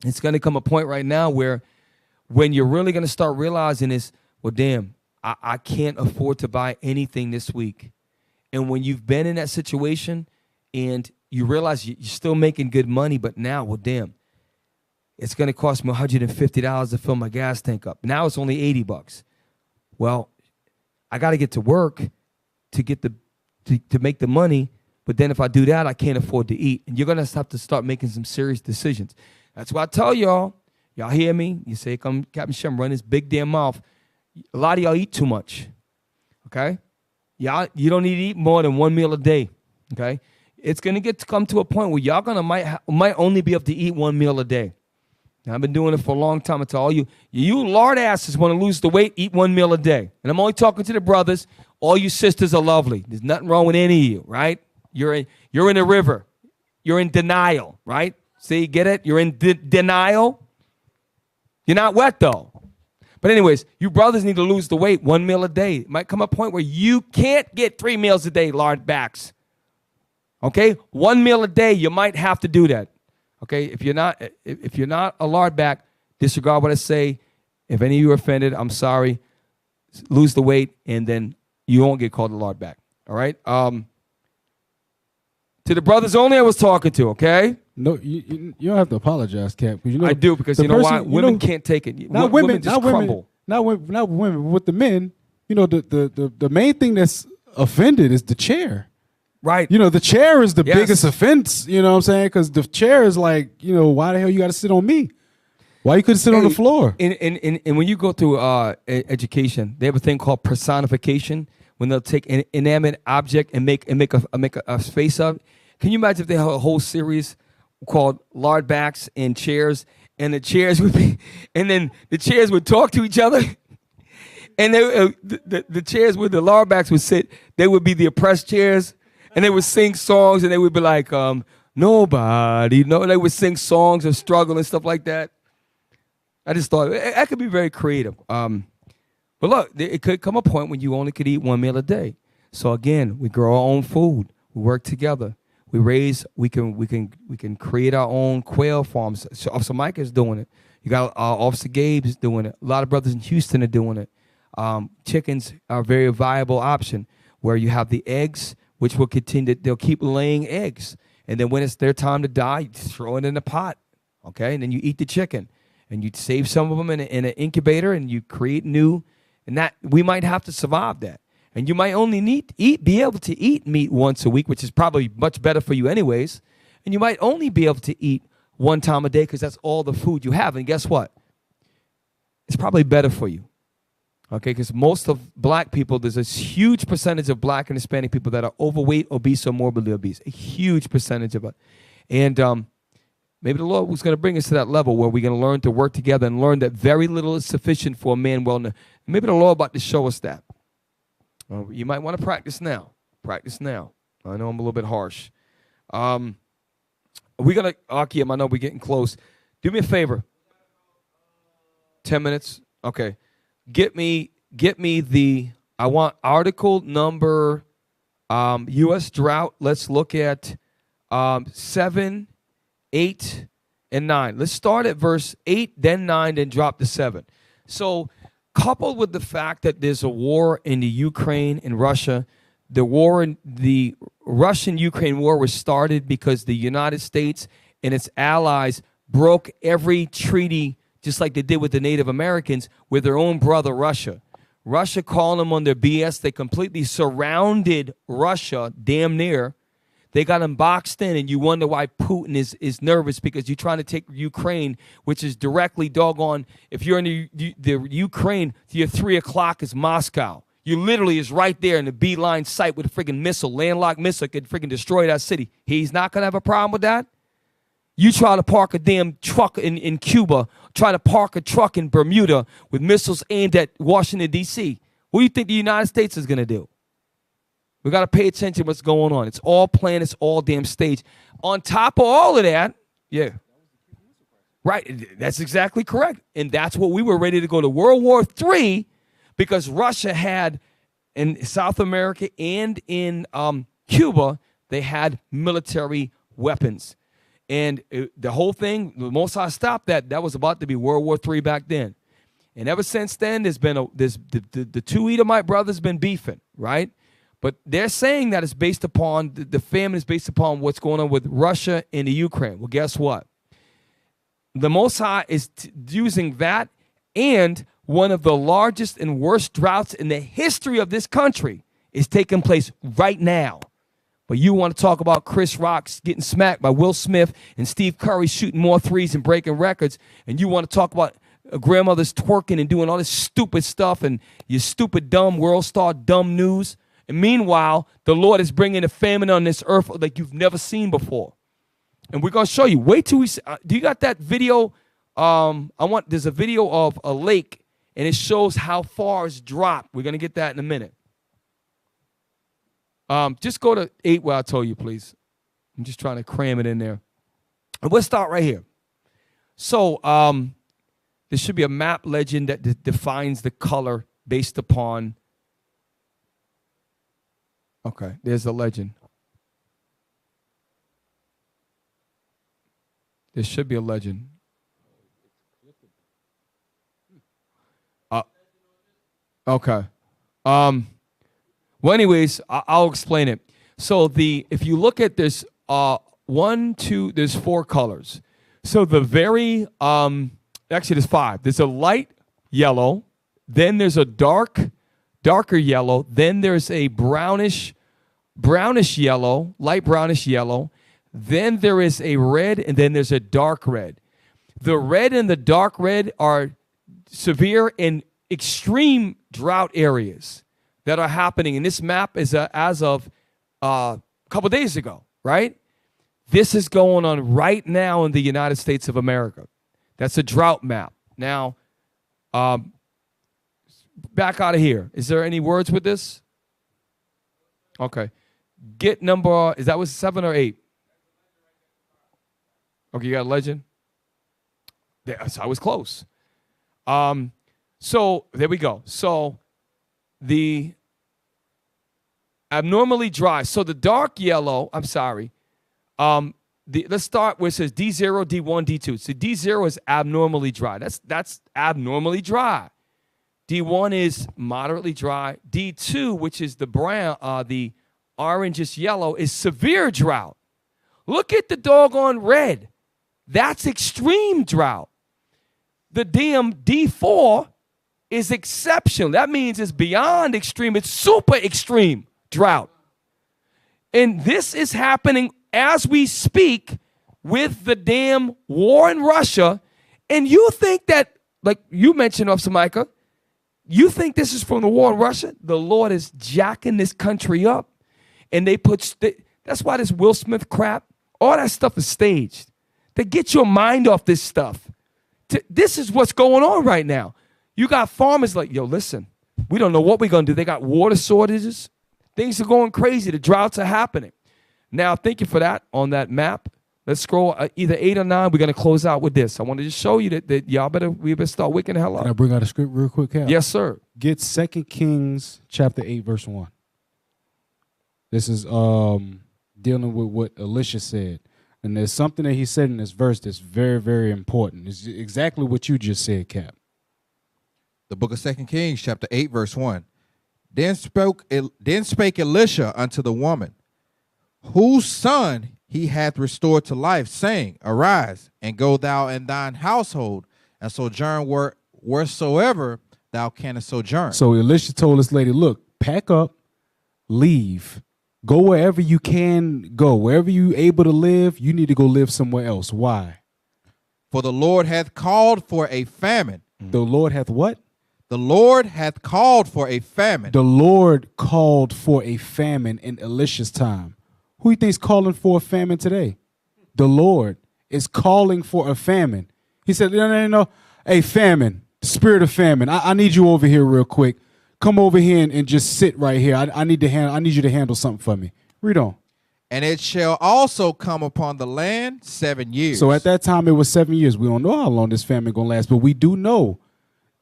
It's going to come a point right now where when you're really going to start realizing this, well, damn, I can't afford to buy anything this week. And when you've been in that situation and you realize you're still making good money, but now, well, damn, it's going to cost me $150 to fill my gas tank up. Now it's only $80. Well, I got to get to work to get to make the money. But then if I do that, I can't afford to eat. And you're going to have to start making some serious decisions. That's why I tell y'all hear me? You say, come, Captain Shem, run his big damn mouth. A lot of y'all eat too much, okay? You don't need to eat more than one meal a day, okay? It's going to come to a point where y'all might only be able to eat one meal a day. Now, I've been doing it for a long time. I tell all you lard asses want to lose the weight, eat one meal a day. And I'm only talking to the brothers. All you sisters are lovely. There's nothing wrong with any of you, right? You're in a river. You're in denial, right? See, get it? You're in denial. You're not wet, though. But anyways, you brothers need to lose the weight, one meal a day. It might come a point where you can't get 3 meals a day, lard backs. Okay? One meal a day, you might have to do that. Okay? If you're not a lard back, disregard what I say. If any of you are offended, I'm sorry. Lose the weight, and then you won't get called a lard back. All right? To the brothers only I was talking to, okay? No, you don't have to apologize, Cap. You know, I do, because you know why? Women can't take it. Not women just crumble. Not women. With the men, you know, the main thing that's offended is the chair. Right. You know, the chair is the biggest offense, you know what I'm saying? Because the chair is like, you know, why the hell you got to sit on me? Why you couldn't sit on the floor? And when you go through education, they have a thing called personification, when they'll take an inanimate object and make a face of it. Can you imagine if they had a whole series called lard backs and chairs, and the chairs would be, and then the chairs would talk to each other, and the chairs where the lard backs would sit, they would be the oppressed chairs, and they would sing songs, and they would be like, nobody, they would sing songs of struggle and stuff like that. I just thought that could be very creative. But look, it could come a point when you only could eat one meal a day. So again, we grow our own food. We work together. We can create our own quail farms. So Officer Mike is doing it. You got Officer Gabe is doing it. A lot of brothers in Houston are doing it. Chickens are a very viable option where you have the eggs, which will continue. They'll keep laying eggs. And then when it's their time to die, you throw it in the pot. Okay? And then you eat the chicken. and you save some of them in an incubator, and you create new, and that we might have to survive that. And you might only be able to eat meat once a week, which is probably much better for you anyways. And you might only be able to eat one time a day because that's all the food you have. And guess what? It's probably better for you. Okay, because most of black people, there's a huge percentage of black and Hispanic people that are overweight, obese, or morbidly obese. A huge percentage of it. And maybe the Lord was going to bring us to that level where we're going to learn to work together and learn that very little is sufficient for a man well. Maybe the Lord about to show us that. You might want to practice now. Practice now. I know I'm a little bit harsh. We're going to, Akiem, I know we're getting close. Do me a favor. 10 minutes? Okay. Get me I want article number, U.S. drought. Let's look at 7, 8, and 9. Let's start at verse 8, then 9, then drop to 7. So coupled with the fact that there's a war in the Ukraine and Russia, the Russian-Ukraine war was started because the United States and its allies broke every treaty, just like they did with the Native Americans, with their own brother Russia. Russia called them on their BS. They completely surrounded Russia, damn near. They got them boxed in, and you wonder why Putin is nervous, because you're trying to take Ukraine, which is directly doggone. If you're in the Ukraine, your 3 o'clock is Moscow. You literally is right there in the beeline site with a friggin' missile, landlocked missile could friggin' destroy that city. He's not going to have a problem with that. You try to park a damn truck in Cuba, try to park a truck in Bermuda with missiles aimed at Washington, D.C. What do you think the United States is going to do? We got to pay attention to what's going on. It's all planned. It's all damn staged. On top of all of that, yeah. Right. That's exactly correct. And that's what we were ready to go to World War III, because Russia had, in South America and in Cuba, they had military weapons. And the whole thing, the most I stopped that was about to be World War III back then. And ever since then, there's been the two Edomite brothers been beefing, right? But they're saying that it's based upon, the famine is based upon what's going on with Russia and the Ukraine. Well, guess what? The Most High is using that and one of the largest and worst droughts in the history of this country is taking place right now. But you want to talk about Chris Rock getting smacked by Will Smith and Steve Curry shooting more threes and breaking records, and you want to talk about grandmothers twerking and doing all this stupid stuff and your stupid, dumb world star, dumb news. And meanwhile, the Lord is bringing a famine on this earth like you've never seen before. And we're going to show you. Wait till we see. Do you got that video? There's a video of a lake, and it shows how far it's dropped. We're going to get that in a minute. Just go to 8 where I told you, please. I'm just trying to cram it in there. And we'll start right here. So there should be a map legend that defines the color based upon. Okay, there's the legend. There should be a legend. Okay. Well, anyways, I'll explain it. So if you look at this, there's 4 colors. So the very, actually there's 5. There's a light yellow, then there's a darker yellow, then there's a brownish yellow, light brownish yellow, then there is a red, and then there's a dark red. The red and the dark red are severe and extreme drought areas that are happening. And this map is as of a couple days ago, right? This is going on right now in the United States of America. That's a drought map. Now, back out of here. Is there any words with this? Okay. Get number, was 7 or 8? Okay, you got a legend? Yeah, so I was close. So there we go. So the abnormally dry. So the dark yellow, let's start where it says D0, D1, D2. So D0 is abnormally dry. That's abnormally dry. D1 is moderately dry. D2, which is the brown, the orangish yellow, is severe drought. Look at the doggone red. That's extreme drought. The damn D4 is exceptional. That means it's beyond extreme. It's super extreme drought. And this is happening as we speak with the damn war in Russia. And you think that, like you mentioned, Officer Micah, you think this is from the war in Russia? The Lord is jacking this country up. And they put, that's why this Will Smith crap, all that stuff is staged. To get your mind off this stuff. This is what's going on right now. You got farmers like, yo, listen, we don't know what we're going to do. They got water shortages. Things are going crazy. The droughts are happening. Now, thank you for that on that map. Let's scroll either 8 or 9. We're going to close out with this. I wanted to show you that y'all we better start waking the hell up. Can I bring out a script real quick, Cal? Yes, sir. Get 2 Kings chapter 8, verse 1. This is dealing with what Elisha said. And there's something that he said in this verse that's very, very important. It's exactly what you just said, Cap. The book of 2 Kings, chapter 8, verse 1. Then spake Elisha unto the woman, whose son he hath restored to life, saying, Arise, and go thou and thine household, and sojourn wheresoever thou canst sojourn. So Elisha told this lady, look, pack up, leave. Go wherever you can go. Wherever you able to live, you need to go live somewhere else. Why? For the Lord hath called for a famine. The Lord hath what? The Lord hath called for a famine. The Lord called for a famine in Elisha's time. Who you think's calling for a famine today? The Lord is calling for a famine. He said, no. Hey, famine, the spirit of famine. I need you over here real quick. Come over here and just sit right here. I need you to handle something for me. Read on. And it shall also come upon the land 7 years. So at that time, it was 7 years. We don't know how long this famine going to last, but we do know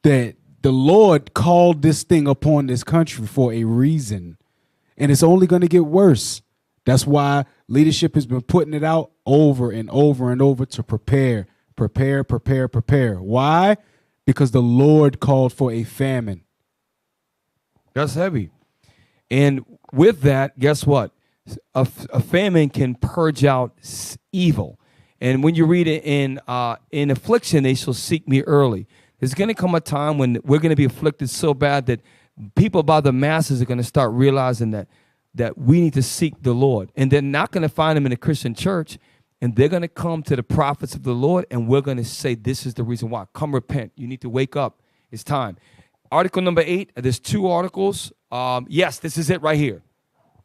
that the Lord called this thing upon this country for a reason, and it's only going to get worse. That's why leadership has been putting it out over and over and over to prepare. Why? Because the Lord called for a famine. That's heavy. And with that, guess what? A famine can purge out evil. And when you read it in affliction, they shall seek me early. There's going to come a time when we're going to be afflicted so bad that people by the masses are going to start realizing that we need to seek the Lord. And they're not going to find him in a Christian church. And they're going to come to the prophets of the Lord, and we're going to say, this is the reason why. Come repent. You need to wake up. It's time. Article number 8, there's 2 articles. Yes, this is it right here.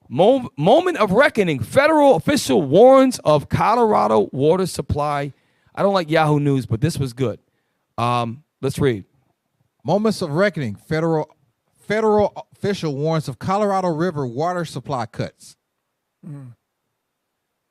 Moment of reckoning. Federal official warns of Colorado water supply. I don't like Yahoo News, but this was good. Let's read. Moments of reckoning. Federal official warns of Colorado River water supply cuts.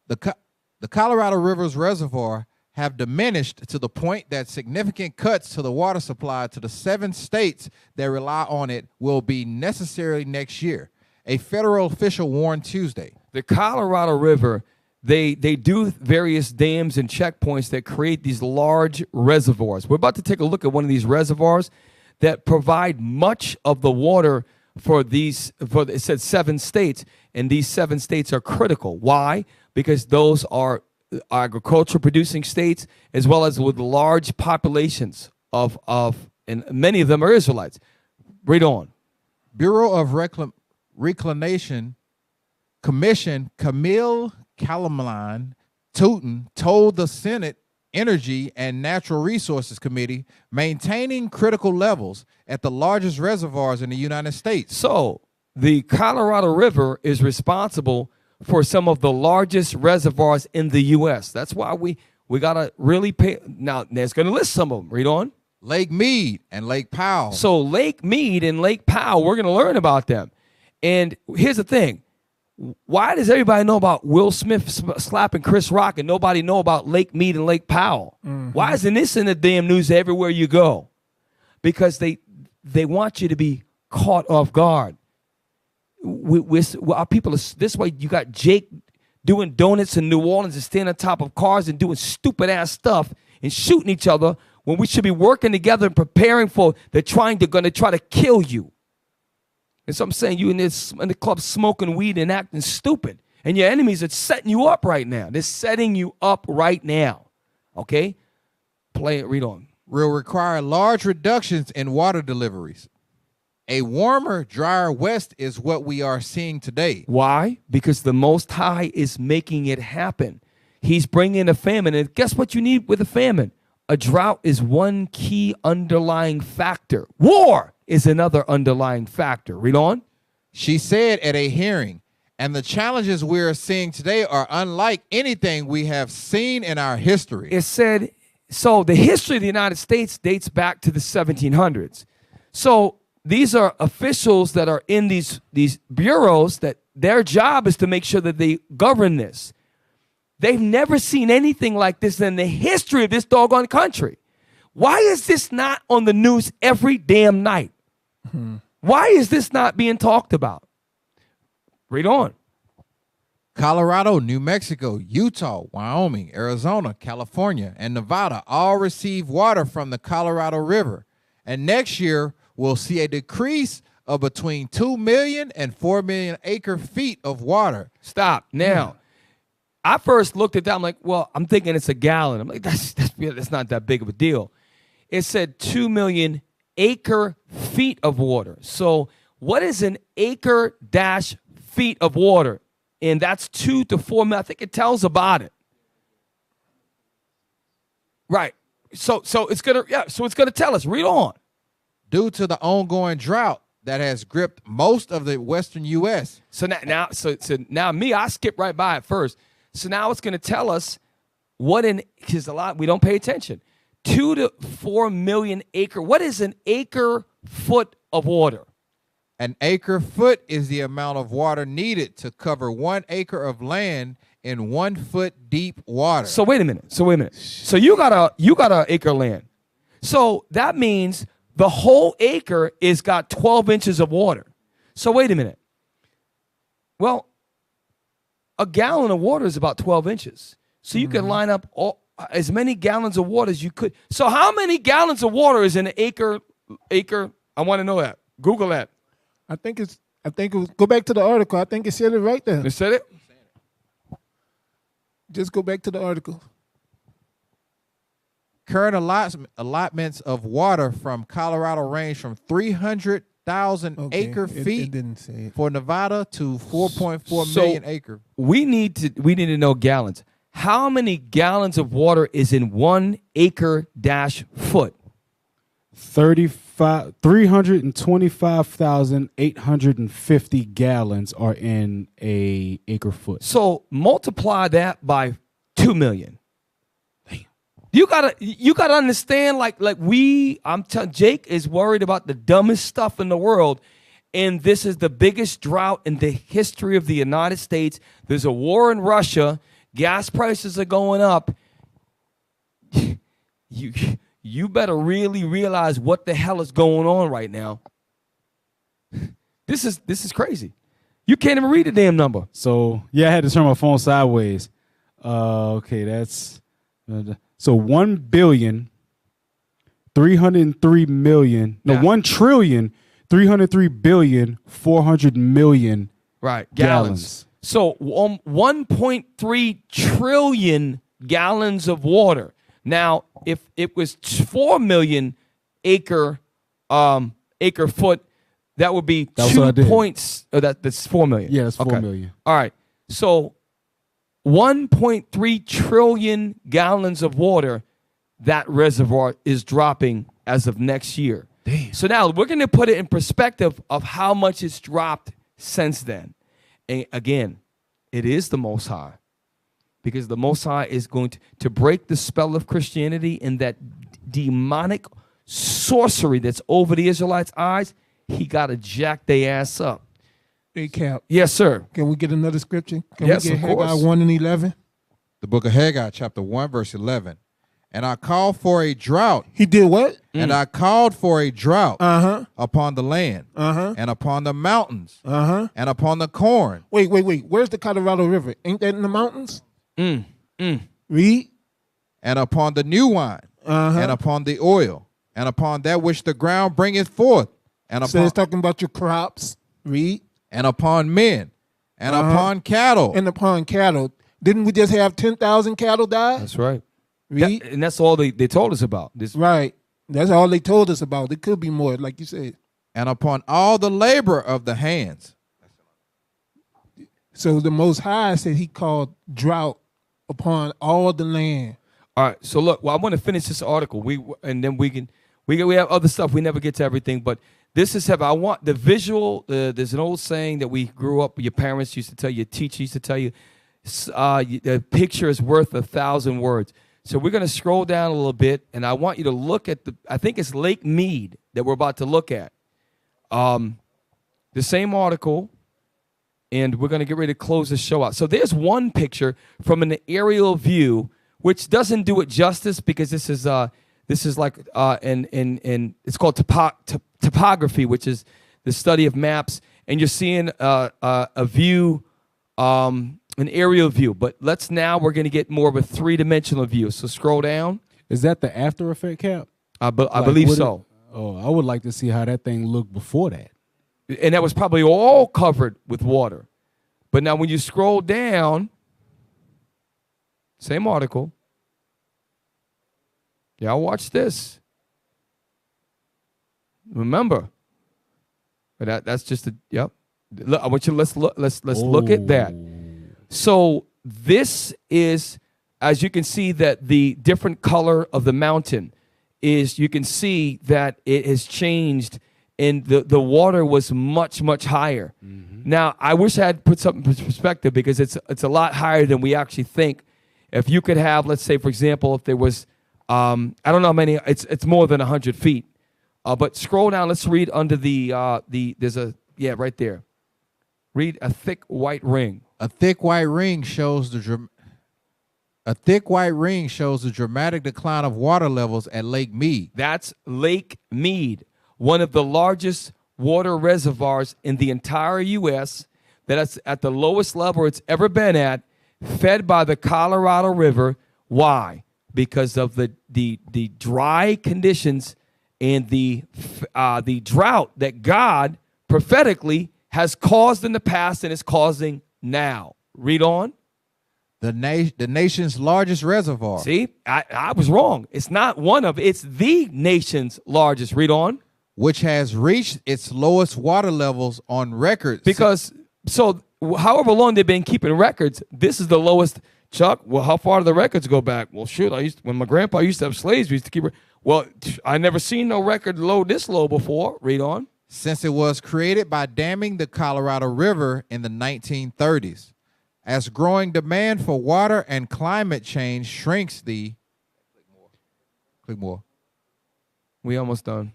The Colorado River's reservoir have diminished to the point that significant cuts to the water supply to the 7 states that rely on it will be necessary next year. A federal official warned Tuesday. The Colorado River, they do various dams and checkpoints that create these large reservoirs. We're about to take a look at one of these reservoirs that provide much of the water for it said 7 states, and these 7 states are critical. Why? Because those are agriculture producing states, as well as with large populations and many of them are Israelites. Read on. Bureau of Reclamation Commission Camille Calamine Tootin told the Senate Energy and Natural Resources Committee maintaining critical levels at the largest reservoirs in the United States. So the Colorado River is responsible for some of the largest reservoirs in the U.S. That's why we got to really pay. Now, there's going to list some of them. Read on. Lake Mead and Lake Powell. So Lake Mead and Lake Powell, we're going to learn about them. And here's the thing. Why does everybody know about Will Smith slapping Chris Rock and nobody know about Lake Mead and Lake Powell? Mm-hmm. Why isn't this in the damn news everywhere you go? Because they want you to be caught off guard. Our people are this way. You got Jake doing donuts in New Orleans and standing on top of cars and doing stupid ass stuff and shooting each other when we should be working together and preparing for they're going to try to kill you. And so I'm saying you in the club smoking weed and acting stupid, and your enemies are setting you up right now. They're setting you up right now. Okay, play it. Read on. will require large reductions in water deliveries. A warmer, drier west is what we are seeing today. Why? Because the Most High is making it happen. He's bringing a famine. And guess what you need with a famine? A drought is one key underlying factor. War is another underlying factor. Read on. She said at a hearing, and the challenges we are seeing today are unlike anything we have seen in our history. It said, so the history of the United States dates back to the 1700s. So these are officials that are in these bureaus that their job is to make sure that they govern this. They've never seen anything like this in the history of this doggone country. Why is this not on the news every damn night? Why is this not being talked about? Read on. Colorado, New Mexico, Utah, Wyoming, Arizona, California, and Nevada all receive water from the Colorado River. And next year, we'll see a decrease of between 2 million and 4 million acre feet of water. Stop. Now, I first looked at that. I'm like, well, I'm thinking it's a gallon. I'm like, that's not that big of a deal. It said 2 million acre feet of water. So what is an acre dash feet of water? And that's 2 to 4 million. I think it tells about it. Right. So it's gonna tell us. Read on. Due to the ongoing drought that has gripped most of the western U.S. So now me, I skip right by it first. So now it's gonna tell us because a lot we don't pay attention. 2 to 4 million acre. What is an acre foot of water? An acre foot is the amount of water needed to cover 1 acre of land in 1 foot deep water. So wait a minute. So you got a acre land. So that means the whole acre is got 12 inches of water. So wait a minute. Well, a gallon of water is about 12 inches. So you can line up as many gallons of water as you could. So how many gallons of water is in an acre? I want to know that. Google that. I think it was, go back to the article. I think it said it right there. It said it? Just go back to the article. Current allotments of water from Colorado range from 300,000 acre feet it didn't say it. for Nevada to 4.4 million acre. We need to know gallons. How many gallons of water is in 1 acre dash foot? 325,850 gallons are in a acre foot. So multiply that by 2 million. Damn. You gotta understand, Jake is worried about the dumbest stuff in the world, and this is the biggest drought in the history of the United States. There's a war in Russia. Gas prices are going up. You better really realize what the hell is going on right now. This is crazy. You can't even read the damn number. So yeah, I had to turn my phone sideways. Okay, that's so 1,303,400,000,000 right gallons. So 1.3 trillion gallons of water. Now, if it was 4 million acre foot, that would be 2 points. That's 4 million. Yeah, that's 4 million. All right. So 1.3 trillion gallons of water, that reservoir is dropping as of next year. Damn. So now we're going to put it in perspective of how much it's dropped since then. And again, it is the Most High. Because the Most High is going to break the spell of Christianity and that demonic sorcery that's over the Israelites' eyes. He got to jack their ass up. Hey, Cap. Yes, sir. Can we get another scripture? Can Yes, we get of Haggai course. 1 and 11? The book of Haggai, chapter 1, verse 11. And I called for a drought. He did what? And I called for a drought upon the land and upon the mountains and upon the corn. Wait. Where's the Colorado River? Ain't that in the mountains? Read. And upon the new wine and upon the oil and upon that which the ground bringeth forth. And upon, So it's talking about your crops. Read. And upon men and upon cattle. And upon cattle. Didn't we just have 10,000 cattle die? That's right. Read. And that's all they told us about. This. Right. That's all they told us about. It could be more, like you said. And upon all the labor of the hands. So the Most High said he called drought upon all the land. All right. So look, I want to finish this article. We have other stuff. We never get to everything, but this is heaven. I want the visual. There's an old saying that we grew up. Your parents used to tell you. Your teacher used to tell you. The picture is worth 1,000 words. So we're going to scroll down a little bit, and I want you to look at I think it's Lake Mead that we're about to look at. The same article, and we're going to get ready to close the show out. So there's one picture from an aerial view, which doesn't do it justice because this is like and it's called topography, which is the study of maps, and you're seeing a view. An aerial view, but we're going to get more of a three-dimensional view. So scroll down. Is that the After Effect cap? I believe so. I would like to see how that thing looked before that. And that was probably all covered with water. But now when you scroll down, same article. Y'all watch this. Remember, but that's just yep. Look, I want you. Let's look at that. So this is, as you can see, that the different color of the mountain is, you can see that it has changed, and the water was much, much higher. Mm-hmm. Now, I wish I had put something in perspective because it's a lot higher than we actually think. If you could have, let's say, for example, if there was, I don't know how many, it's more than 100 feet. But scroll down, let's read under there's right there. Read a thick white ring. A thick white ring shows the dramatic decline of water levels at Lake Mead. That's Lake Mead, one of the largest water reservoirs in the entire U.S. That's at the lowest level it's ever been at, fed by the Colorado River. Why? Because of the dry conditions and the drought that God prophetically has caused in the past and is causing now. Read on. The nation's largest reservoir. See, I was wrong. It's not it's the nation's largest. Read on. Which has reached its lowest water levels on record. Because, however long they've been keeping records, this is the lowest. Chuck, well, how far do the records go back? Well, shoot, when my grandpa used to have slaves, we used to keep. Well, I never seen no record this low before. Read on. Since it was created by damming the Colorado River in the 1930s. As growing demand for water and climate change shrinks the... Click more. We almost done.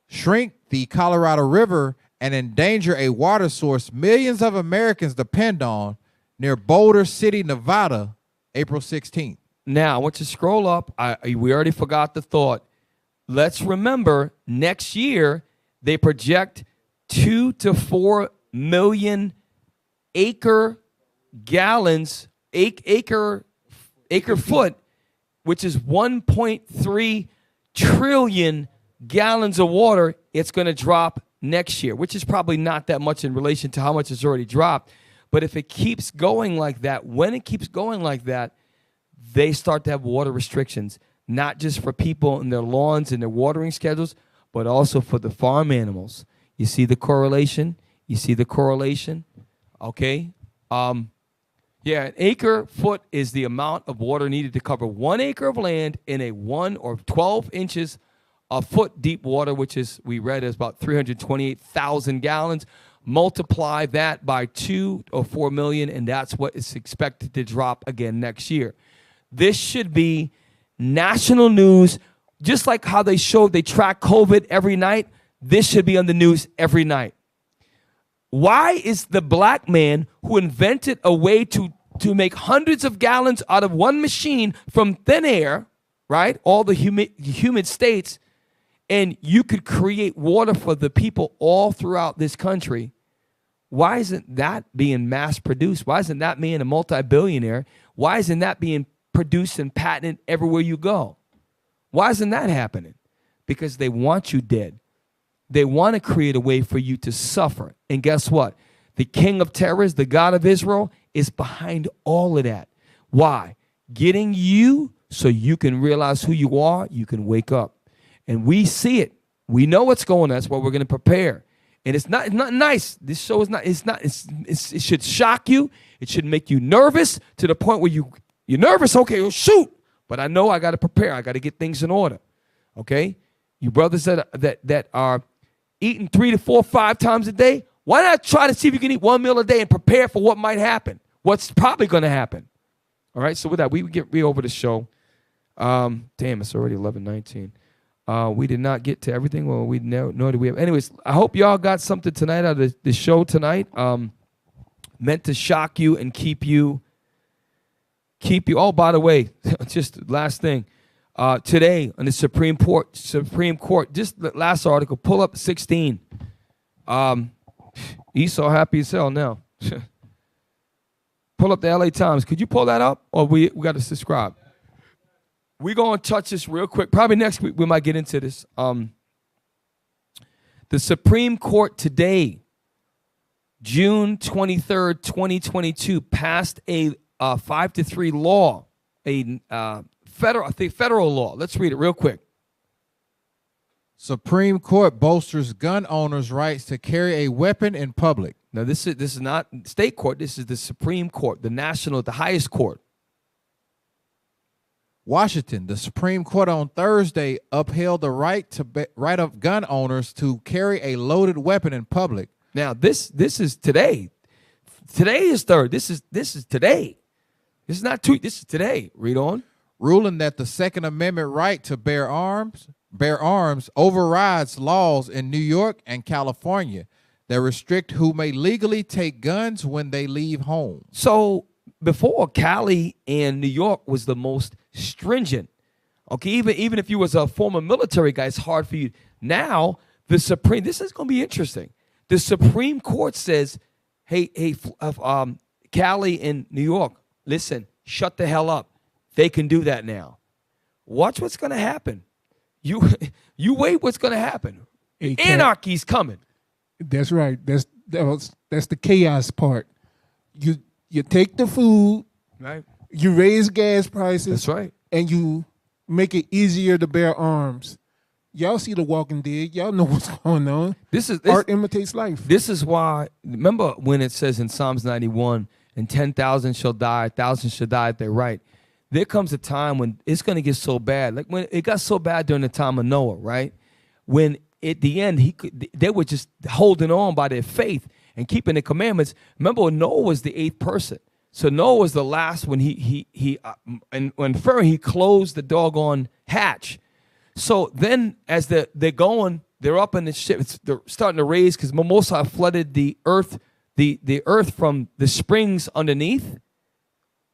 Shrink the Colorado River and endanger a water source millions of Americans depend on near Boulder City, Nevada, April 16th. Now, I want you to scroll up. We already forgot the thought. Let's remember, next year, they project 2 to 4 million acre foot, which is 1.3 trillion gallons of water. It's going to drop next year, which is probably not that much in relation to how much it's already dropped. But if it keeps going like that, when it keeps going like that, they start to have water restrictions, not just for people in their lawns and their watering schedules, but also for the farm animals. You see the correlation? Okay. An acre foot is the amount of water needed to cover 1 acre of land in a 1 or 12 inches of foot deep water, which we read is about 328,000 gallons. Multiply that by 2 or 4 million, and that's what is expected to drop again next year. This should be national news, just like how they track COVID every night. This should be on the news every night. Why is the black man who invented a way to make hundreds of gallons out of one machine from thin air, right? All the humid states, and you could create water for the people all throughout this country. Why isn't that being mass produced? Why isn't that being a multi-billionaire? Why isn't that being produced and patented everywhere you go? Why isn't that happening? Because they want you dead. They want to create a way for you to suffer. And guess what? The king of terrors, the God of Israel, is behind all of that. Why? Getting you so you can realize who you are. You can wake up. And we see it. We know what's going on. That's why we're going to prepare. And it's not nice. This show is not, it should shock you. It should make you nervous to the point where you're nervous. Okay, well, shoot. But I know I got to prepare. I got to get things in order. Okay? You brothers that are eating 3 to 4, 5 times a day, why not try to see if you can eat 1 meal a day and prepare for what might happen, what's probably going to happen. All right, so with that, we get over the show. Damn, it's already 11:19. We did not get to everything. Well, nor did we have. Anyways, I hope y'all got something tonight out of the show tonight. Meant to shock you and keep you. Oh, by the way, just last thing. Today on the Supreme Court, just the last article, pull up 16. Esau happy as hell now. Pull up the LA Times. Could you pull that up? Or we got to subscribe. We're going to touch this real quick. Probably next week we might get into this. The Supreme Court today, June 23rd, 2022, passed a 5-3 law, a federal law. Let's read it real quick. Supreme Court bolsters gun owners' rights to carry a weapon in public. Now, this is not state court. This is the Supreme Court, the highest court. Washington, the Supreme Court on Thursday upheld the right of gun owners to carry a loaded weapon in public. Now, this is today. Today is third. This is today. This is not two. This is today. Read on. Ruling that the Second Amendment right to bear arms overrides laws in New York and California that restrict who may legally take guns when they leave home. So before, Cali and New York was the most stringent. Okay, even if you was a former military guy, it's hard for you. Now, this is going to be interesting. The Supreme Court says, hey, Cali and New York, listen, shut the hell up. They can do that now. Watch what's going to happen. You wait what's going to happen. Hey, Anarchy's coming. That's right. That's the chaos part. You take the food, right? You raise gas prices. That's right. And you make it easier to bear arms. Y'all see The Walking Dead. Y'all know what's going on. Art imitates life. This is why, remember when it says in Psalms 91, and 10,000 shall die, 1,000 shall die at their right. There comes a time when it's going to get so bad. Like when it got so bad during the time of Noah, right? When at the end, they were just holding on by their faith and keeping the commandments. Remember, Noah was the 8th person. So Noah was the last when he closed the doggone hatch. So then as they're going, they're up in the ship. They're starting to raise because Mimosa flooded the earth, the earth from the springs underneath.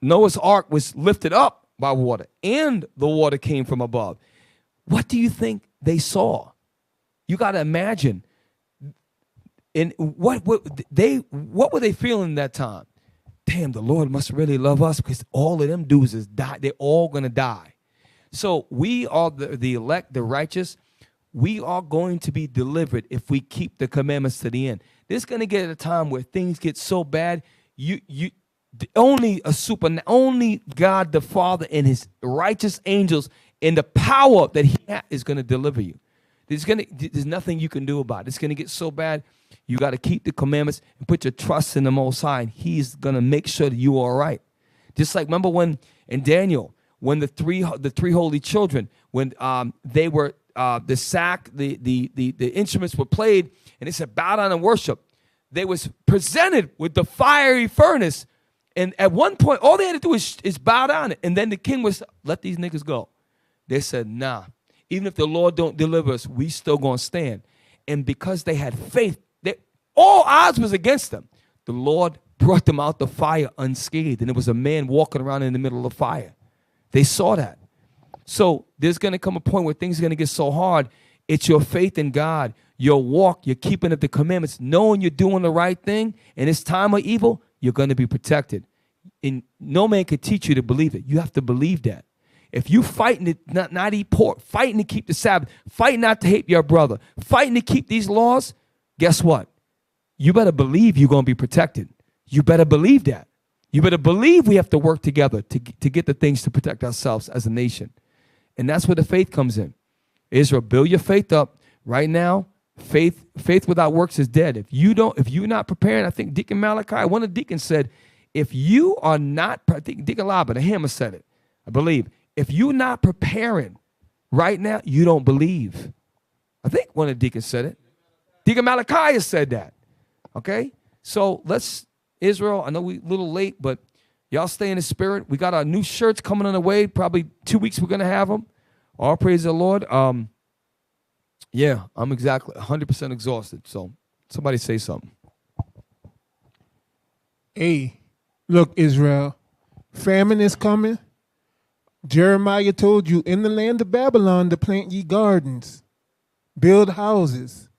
Noah's ark was lifted up by water, and the water came from above. What do you think they saw? You got to imagine. And what were they feeling that time? Damn, the Lord must really love us because all of them dudes is die. They're all going to die. So we are the elect, the righteous. We are going to be delivered if we keep the commandments to the end. There's going to get a time where things get so bad, only God the Father and his righteous angels and the power that he has is going to deliver you. There's nothing you can do about it. It's going to get so bad. You got to keep the commandments and put your trust in the Most High, and he's going to make sure that you are all right. Just like remember when in Daniel, when the three holy children, when they were the sack, the instruments were played, and it said bow down and worship. They was presented with the fiery furnace, and at one point all they had to do is bow down, and then the king was let these niggas go. They said, nah, even if the Lord don't deliver us, we still gonna stand. And because they had faith, all odds was against them. The Lord brought them out the fire unscathed, and there was a man walking around in the middle of the fire. They saw that. So there's going to come a point where things are going to get so hard. It's your faith in God, your walk, your keeping of the commandments, knowing you're doing the right thing. In this time of evil, you're going to be protected. And no man can teach you to believe it. You have to believe that. If you fighting to not eat pork, fighting to keep the Sabbath, fighting not to hate your brother, fighting to keep these laws, guess what? You better believe you're going to be protected. You better believe that. You better believe we have to work together to get the things to protect ourselves as a nation. And that's where the faith comes in. Israel, build your faith up. Right now, faith without works is dead. If you're not preparing, I think Deacon Malachi, one of the deacons said, if you are not, I think Deacon Laba, the hammer said it, I believe, if you're not preparing right now, you don't believe. I think one of the deacons said it. Deacon Malachi said that. Okay? So Israel, I know we're a little late, but y'all stay in the spirit. We got our new shirts coming on the way. Probably 2 weeks we're going to have them. All praise the Lord. Yeah, I'm exactly 100% exhausted. So somebody say something. Hey, look, Israel, famine is coming. Jeremiah told you in the land of Babylon to plant ye gardens, build houses.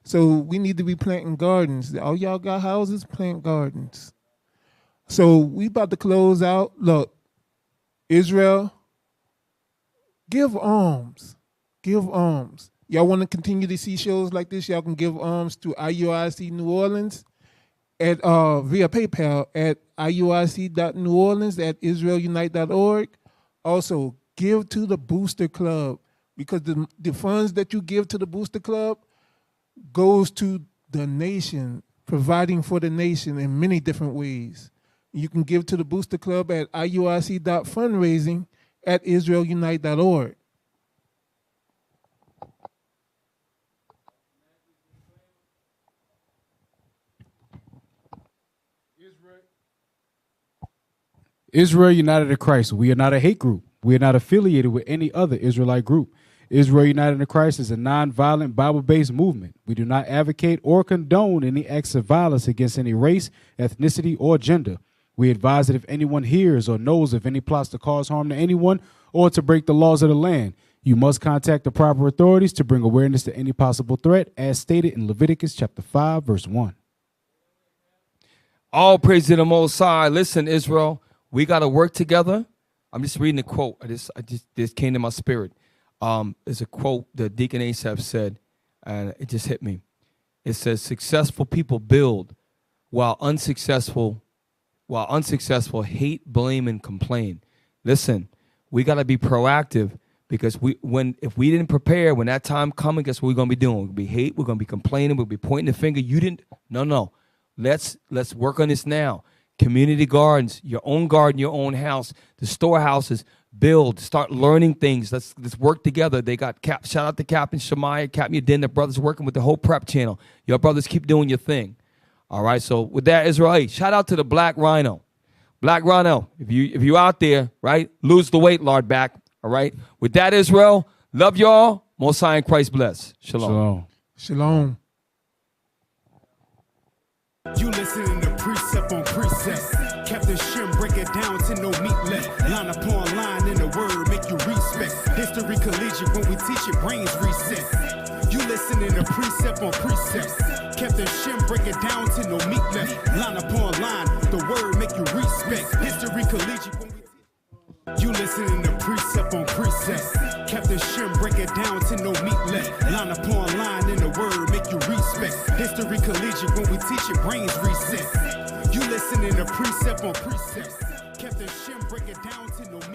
So we need to be planting gardens. All y'all got houses, plant gardens. So we about to close out. Look, Israel, give alms. Give alms. Y'all want to continue to see shows like this, y'all can give alms to IUIC New Orleans at via PayPal at iuic.neworleans@israelunite.org. Also, give to the Booster Club, because the funds that you give to the Booster Club goes to the nation, providing for the nation in many different ways. You can give to the Booster Club at iuic.fundraising@israelunite.org. Israel United in Christ. We are not a hate group. We are not affiliated with any other Israelite group. Israel United in Christ is a nonviolent, Bible-based movement. We do not advocate or condone any acts of violence against any race, ethnicity, or gender. We advise that if anyone hears or knows of any plots to cause harm to anyone or to break the laws of the land, you must contact the proper authorities to bring awareness to any possible threat, as stated in Leviticus chapter 5, verse 1. All praise to the Most High. Listen, Israel, we got to work together. I'm just reading a quote. This came to my spirit. It's a quote that Deacon Asaph said, and it just hit me. It says, successful people build, while unsuccessful hate, blame, and complain. Listen, we got to be proactive, because if we didn't prepare, when that time comes, guess what we're going to be doing? We're going to be hate, we're going to be complaining, we'll be pointing the finger. You didn't. No. Let's work on this now. Community gardens, your own garden, your own house, the storehouses, build, start learning things. Let's work together. They got shout out to Captain Shemaiah, Captain Yadin, the brothers working with the whole prep channel. Your brothers keep doing your thing. All right. So with that, Israel, hey, shout out to the Black Rhino. Black Rhino, if you out there, right, lose the weight, Lord, back. All right. With that, Israel, love y'all. Most High in Christ bless. Shalom. Shalom. You listening to Precept on Precept. Captain Shim break it down to no meat left. Line upon line in the word make you respect. History collegiate when we teach it, brains reset. You listening to Precept on Precept. Captain Shim break it down to no meat left. Line upon line, the word make you respect. History collegiate when we you listening to Precept on Precept. Captain Shim break it down to no meat left. Line upon line in the word make you respect. History collegiate when we teach it, brains reset. You listening to Precept on Precept.